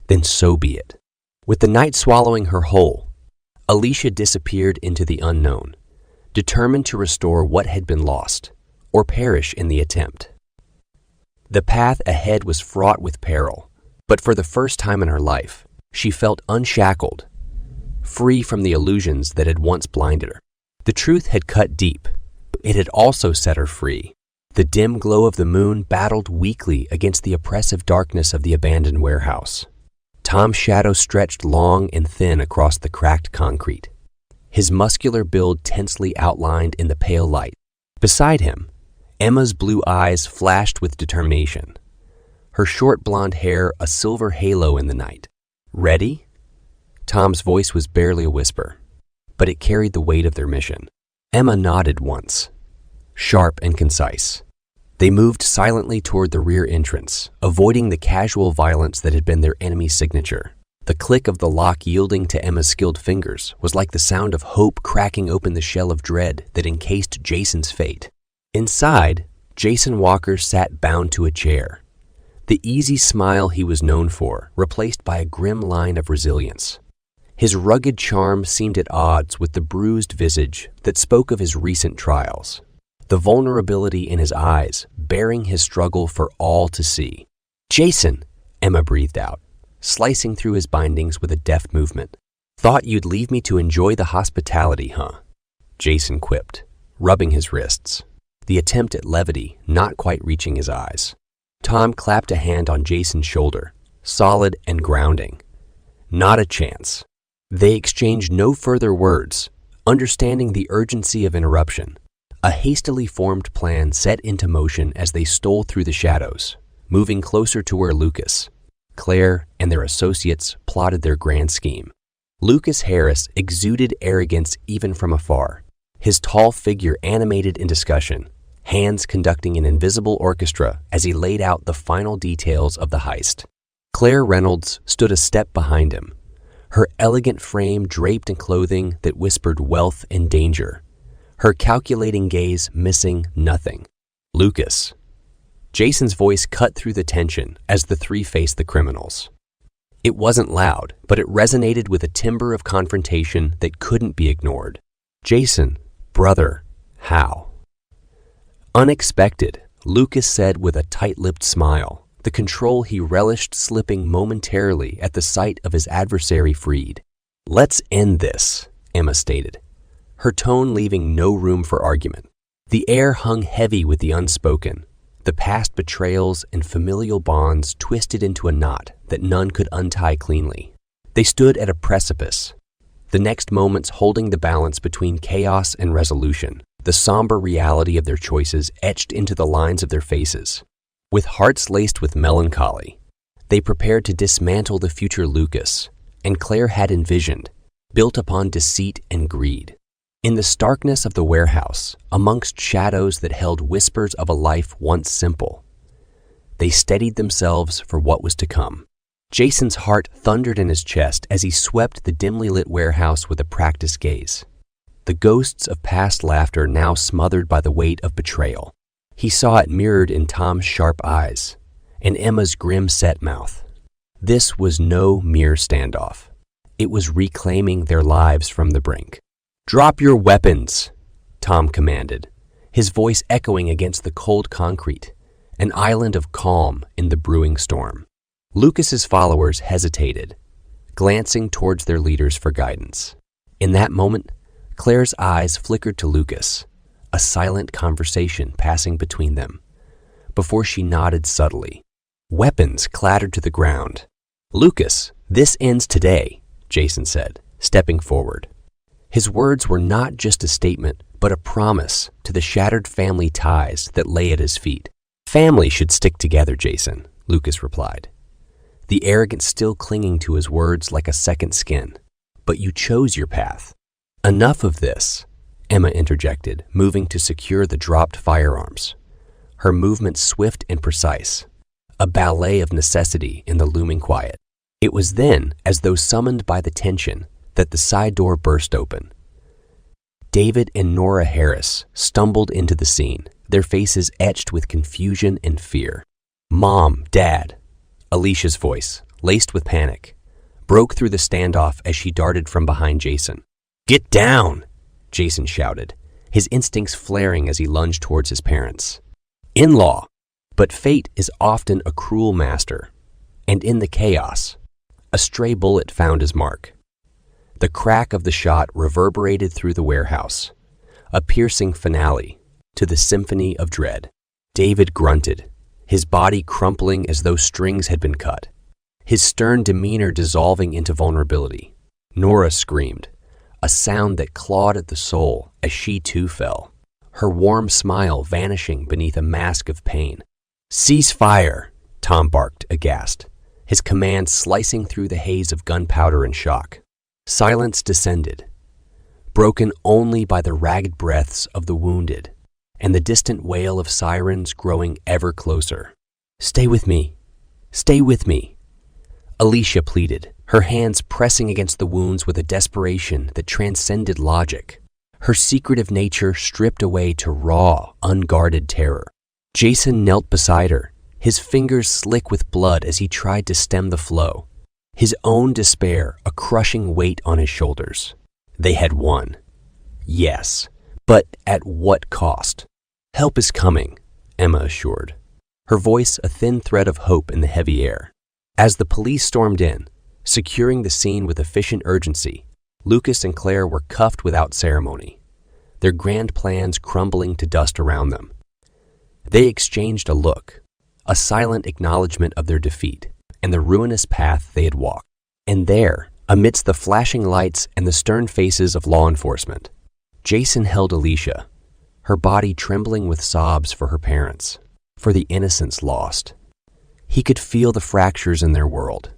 then so be it. With the night swallowing her whole, Alicia disappeared into the unknown, determined to restore what had been lost, or perish in the attempt. The path ahead was fraught with peril, but for the first time in her life, she felt unshackled, free from the illusions that had once blinded her. The truth had cut deep, but it had also set her free. The dim glow of the moon battled weakly against the oppressive darkness of the abandoned warehouse. Tom's shadow stretched long and thin across the cracked concrete, his muscular build tensely outlined in the pale light. Beside him, Emma's blue eyes flashed with determination, her short blonde hair a silver halo in the night. "Ready?" Tom's voice was barely a whisper, but it carried the weight of their mission. Emma nodded once, sharp and concise. They moved silently toward the rear entrance, avoiding the casual violence that had been their enemy's signature. The click of the lock yielding to Emma's skilled fingers was like the sound of hope cracking open the shell of dread that encased Jason's fate. Inside, Jason Walker sat bound to a chair, the easy smile he was known for replaced by a grim line of resilience. His rugged charm seemed at odds with the bruised visage that spoke of his recent trials, the vulnerability in his eyes bearing his struggle for all to see. "Jason," Emma breathed out, slicing through his bindings with a deft movement. "Thought you'd leave me to enjoy the hospitality, huh?" Jason quipped, rubbing his wrists, the attempt at levity not quite reaching his eyes. Tom clapped a hand on Jason's shoulder, solid and grounding. "Not a chance." They exchanged no further words, understanding the urgency of interruption. A hastily formed plan set into motion as they stole through the shadows, moving closer to where Lucas, Claire, and their associates plotted their grand scheme. Lucas Harris exuded arrogance even from afar, his tall figure animated in discussion, hands conducting an invisible orchestra as he laid out the final details of the heist. Claire Reynolds stood a step behind him, her elegant frame draped in clothing that whispered wealth and danger, her calculating gaze missing nothing. "Lucas." Jason's voice cut through the tension as the three faced the criminals. It wasn't loud, but it resonated with a timbre of confrontation that couldn't be ignored. "Jason, brother, how?" "Unexpected," Lucas said with a tight-lipped smile, the control he relished slipping momentarily at the sight of his adversary freed. "Let's end this," Emma stated, her tone leaving no room for argument. The air hung heavy with the unspoken, the past betrayals and familial bonds twisted into a knot that none could untie cleanly. They stood at a precipice, the next moments holding the balance between chaos and resolution, the somber reality of their choices etched into the lines of their faces. With hearts laced with melancholy, they prepared to dismantle the future Lucas and Claire had envisioned, built upon deceit and greed. In the starkness of the warehouse, amongst shadows that held whispers of a life once simple, they steadied themselves for what was to come. Jason's heart thundered in his chest as he swept the dimly lit warehouse with a practiced gaze. The ghosts of past laughter now smothered by the weight of betrayal. He saw it mirrored in Tom's sharp eyes and Emma's grim set mouth. This was no mere standoff. It was reclaiming their lives from the brink. "Drop your weapons," Tom commanded, his voice echoing against the cold concrete, an island of calm in the brewing storm. Lucas's followers hesitated, glancing towards their leaders for guidance. In that moment, Claire's eyes flickered to Lucas, a silent conversation passing between them, before she nodded subtly. Weapons clattered to the ground. "Lucas, this ends today," Jason said, stepping forward. His words were not just a statement, but a promise to the shattered family ties that lay at his feet. "Family should stick together, Jason," Lucas replied, the arrogance still clinging to his words like a second skin. "But you chose your path." "Enough of this," Emma interjected, moving to secure the dropped firearms, her movements swift and precise, a ballet of necessity in the looming quiet. It was then, as though summoned by the tension, that the side door burst open. David and Nora Harris stumbled into the scene, their faces etched with confusion and fear. "Mom, Dad," Alicia's voice, laced with panic, broke through the standoff as she darted from behind Jason. "Get down!" Jason shouted, his instincts flaring as he lunged towards his parents. "In-law!" But fate is often a cruel master, and in the chaos, a stray bullet found his mark. The crack of the shot reverberated through the warehouse, a piercing finale to the symphony of dread. David grunted, his body crumpling as though strings had been cut, his stern demeanor dissolving into vulnerability. Nora screamed, a sound that clawed at the soul as she too fell, her warm smile vanishing beneath a mask of pain. "Cease fire!" Tom barked, aghast, his command slicing through the haze of gunpowder and shock. Silence descended, broken only by the ragged breaths of the wounded and the distant wail of sirens growing ever closer. "Stay with me! Stay with me!" Alicia pleaded, her hands pressing against the wounds with a desperation that transcended logic, her secretive nature stripped away to raw, unguarded terror. Jason knelt beside her, his fingers slick with blood as he tried to stem the flow, his own despair a crushing weight on his shoulders. They had won. Yes, but at what cost? "Help is coming," Emma assured, her voice a thin thread of hope in the heavy air. As the police stormed in, securing the scene with efficient urgency, Lucas and Claire were cuffed without ceremony, their grand plans crumbling to dust around them. They exchanged a look, a silent acknowledgement of their defeat and the ruinous path they had walked. And there, amidst the flashing lights and the stern faces of law enforcement, Jason held Alicia, her body trembling with sobs for her parents, for the innocents lost. He could feel the fractures in their world,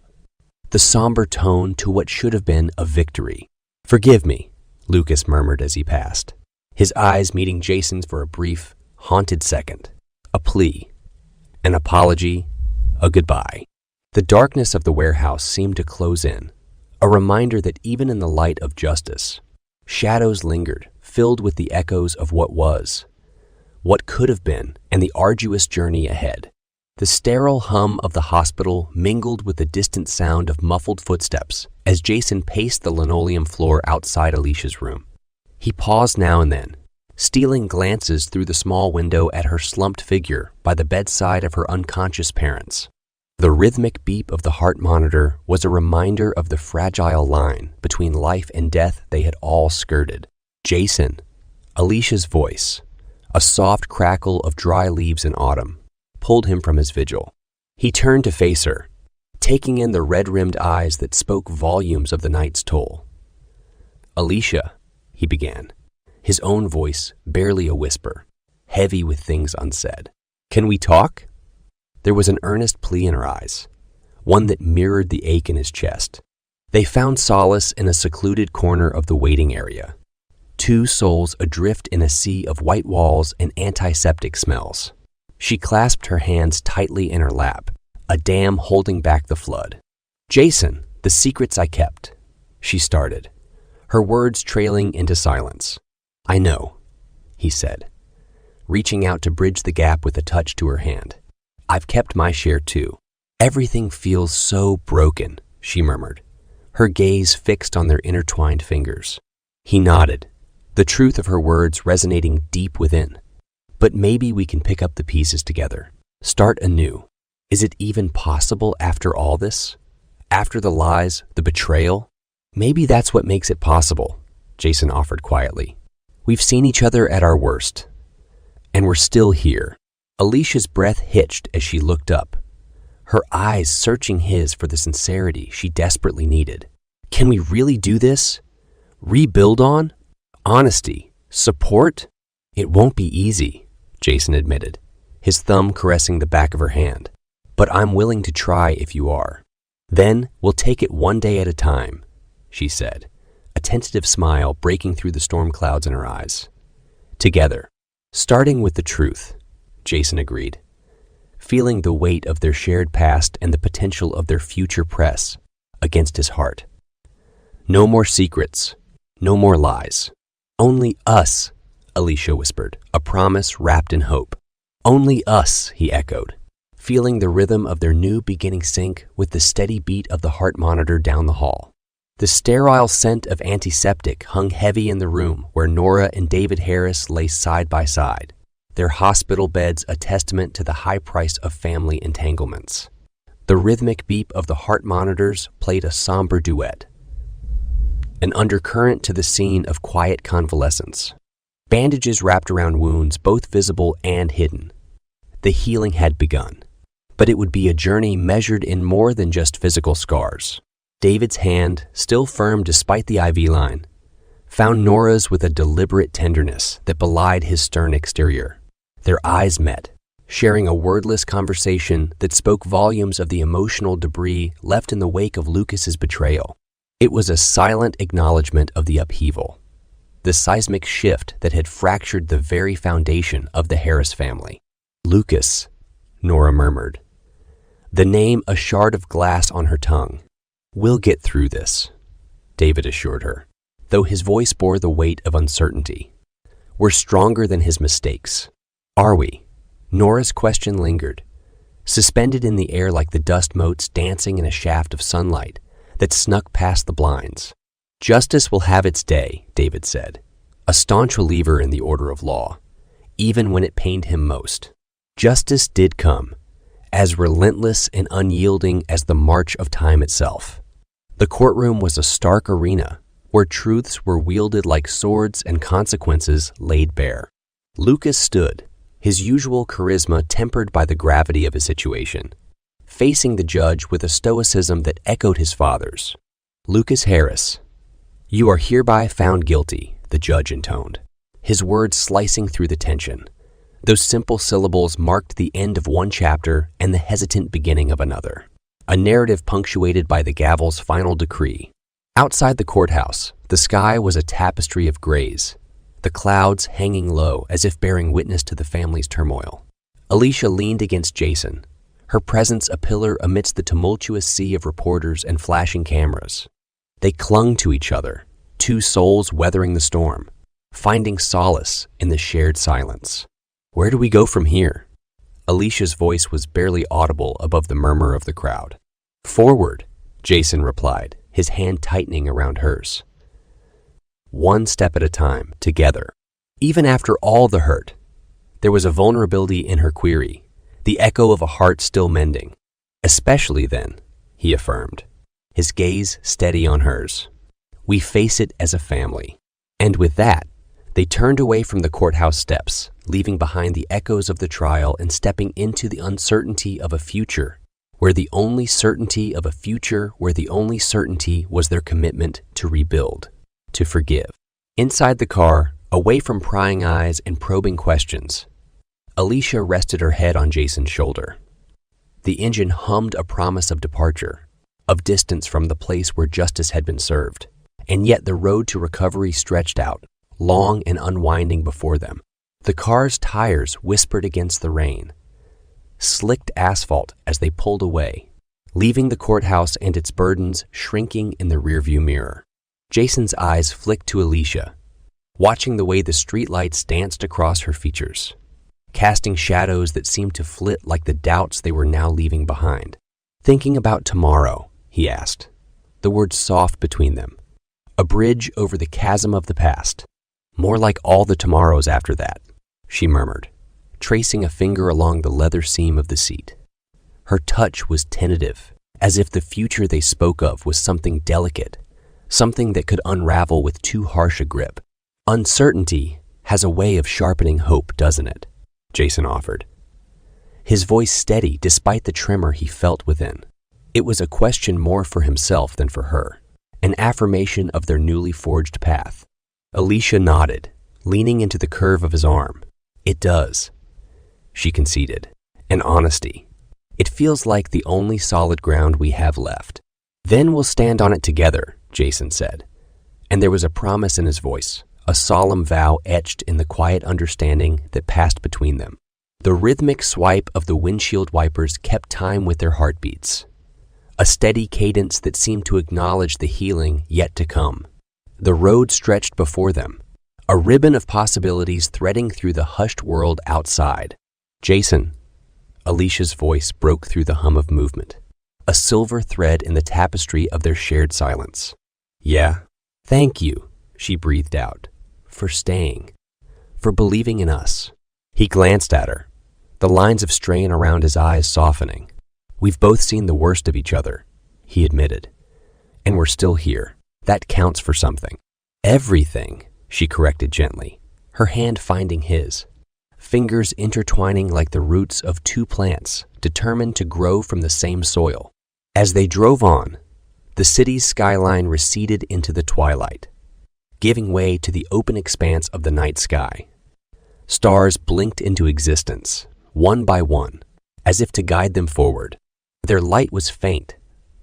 the somber tone to what should have been a victory. "Forgive me," Lucas murmured as he passed, his eyes meeting Jason's for a brief, haunted second. A plea, an apology, a goodbye. The darkness of the warehouse seemed to close in, a reminder that even in the light of justice, shadows lingered, filled with the echoes of what was, what could have been, and the arduous journey ahead. The sterile hum of the hospital mingled with the distant sound of muffled footsteps as Jason paced the linoleum floor outside Alicia's room. He paused now and then, stealing glances through the small window at her slumped figure by the bedside of her unconscious parents. The rhythmic beep of the heart monitor was a reminder of the fragile line between life and death they had all skirted. "Jason," Alicia's voice, a soft crackle of dry leaves in autumn, pulled him from his vigil. He turned to face her, taking in the red-rimmed eyes that spoke volumes of the night's toll. "Alicia," he began, his own voice barely a whisper, heavy with things unsaid. "Can we talk?" There was an earnest plea in her eyes, one that mirrored the ache in his chest. They found solace in a secluded corner of the waiting area, two souls adrift in a sea of white walls and antiseptic smells. She clasped her hands tightly in her lap, a dam holding back the flood. "Jason, the secrets I kept," she started, her words trailing into silence. "I know," he said, reaching out to bridge the gap with a touch to her hand. "I've kept my share too." "Everything feels so broken," she murmured, her gaze fixed on their intertwined fingers. He nodded, the truth of her words resonating deep within. "But maybe we can pick up the pieces together, start anew. Is it even possible after all this? After the lies, the betrayal? Maybe that's what makes it possible," Jason offered quietly. "We've seen each other at our worst, and we're still here." Alicia's breath hitched as she looked up, her eyes searching his for the sincerity she desperately needed. "Can we really do this? Rebuild on? Honesty? Support?" "It won't be easy," Jason admitted, his thumb caressing the back of her hand. "But I'm willing to try if you are." "Then we'll take it one day at a time," she said, a tentative smile breaking through the storm clouds in her eyes. "Together, starting with the truth," Jason agreed, feeling the weight of their shared past and the potential of their future press against his heart. "No more secrets, no more lies. Only us," Alicia whispered, a promise wrapped in hope. "Only us," he echoed, feeling the rhythm of their new beginning sync with the steady beat of the heart monitor down the hall. The sterile scent of antiseptic hung heavy in the room where Nora and David Harris lay side by side, their hospital beds a testament to the high price of family entanglements. The rhythmic beep of the heart monitors played a somber duet, an undercurrent to the scene of quiet convalescence. Bandages wrapped around wounds, both visible and hidden. The healing had begun, but it would be a journey measured in more than just physical scars. David's hand, still firm despite the IV line, found Nora's with a deliberate tenderness that belied his stern exterior. Their eyes met, sharing a wordless conversation that spoke volumes of the emotional debris left in the wake of Lucas's betrayal. It was a silent acknowledgement of the upheaval, the seismic shift that had fractured the very foundation of the Harris family. "Lucas," Nora murmured, the name a shard of glass on her tongue. "We'll get through this," David assured her, though his voice bore the weight of uncertainty. "We're stronger than his mistakes." "Are we?" Nora's question lingered, suspended in the air like the dust motes dancing in a shaft of sunlight that snuck past the blinds. "Justice will have its day," David said, a staunch believer in the order of law, even when it pained him most. Justice did come, as relentless and unyielding as the march of time itself. The courtroom was a stark arena where truths were wielded like swords and consequences laid bare. Lucas stood, his usual charisma tempered by the gravity of his situation, facing the judge with a stoicism that echoed his father's. "Lucas Harris, you are hereby found guilty," the judge intoned, his words slicing through the tension. Those simple syllables marked the end of one chapter and the hesitant beginning of another, a narrative punctuated by the gavel's final decree. Outside the courthouse, the sky was a tapestry of grays, the clouds hanging low as if bearing witness to the family's turmoil. Alicia leaned against Jason, her presence a pillar amidst the tumultuous sea of reporters and flashing cameras. They clung to each other, two souls weathering the storm, finding solace in the shared silence. "Where do we go from here?" Alicia's voice was barely audible above the murmur of the crowd. "Forward," Jason replied, his hand tightening around hers. "One step at a time, together." Even after all the hurt, there was a vulnerability in her query, the echo of a heart still mending. "Especially then," he affirmed, his gaze steady on hers. "We face it as a family." And with that, they turned away from the courthouse steps, leaving behind the echoes of the trial and stepping into the uncertainty of a future, where the only certainty was their commitment to rebuild, to forgive. Inside the car, away from prying eyes and probing questions, Alicia rested her head on Jason's shoulder. The engine hummed a promise of departure, of distance from the place where justice had been served, and yet the road to recovery stretched out, long and unwinding before them. The car's tires whispered against the rain, slicked asphalt as they pulled away, leaving the courthouse and its burdens shrinking in the rearview mirror. Jason's eyes flicked to Alicia, watching the way the streetlights danced across her features, casting shadows that seemed to flit like the doubts they were now leaving behind. Thinking about tomorrow, he asked, the words soft between them. A bridge over the chasm of the past. More like all the tomorrows after that, she murmured, tracing a finger along the leather seam of the seat. Her touch was tentative, as if the future they spoke of was something delicate, something that could unravel with too harsh a grip. Uncertainty has a way of sharpening hope, doesn't it? Jason offered, his voice steady despite the tremor he felt within. It was a question more for himself than for her, an affirmation of their newly forged path. Alicia nodded, leaning into the curve of his arm. It does, she conceded, and honesty. It feels like the only solid ground we have left. Then we'll stand on it together, Jason said, and there was a promise in his voice, a solemn vow etched in the quiet understanding that passed between them. The rhythmic swipe of the windshield wipers kept time with their heartbeats, a steady cadence that seemed to acknowledge the healing yet to come. The road stretched before them, a ribbon of possibilities threading through the hushed world outside. Jason, Alicia's voice broke through the hum of movement, a silver thread in the tapestry of their shared silence. Yeah, thank you, she breathed out, for staying, for believing in us. He glanced at her, the lines of strain around his eyes softening. We've both seen the worst of each other, he admitted, and we're still here. That counts for something. Everything, she corrected gently, her hand finding his, fingers intertwining like the roots of two plants determined to grow from the same soil. As they drove on, the city's skyline receded into the twilight, giving way to the open expanse of the night sky. Stars blinked into existence, one by one, as if to guide them forward. Their light was faint,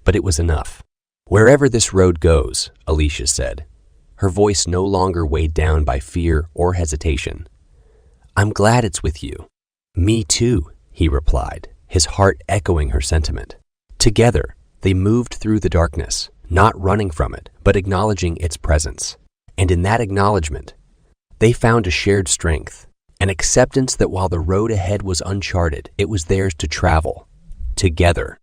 but it was enough. Wherever this road goes, Alicia said, her voice no longer weighed down by fear or hesitation. I'm glad it's with you. Me too, he replied, his heart echoing her sentiment. Together, they moved through the darkness, not running from it, but acknowledging its presence. And in that acknowledgement, they found a shared strength, an acceptance that while the road ahead was uncharted, it was theirs to travel, together.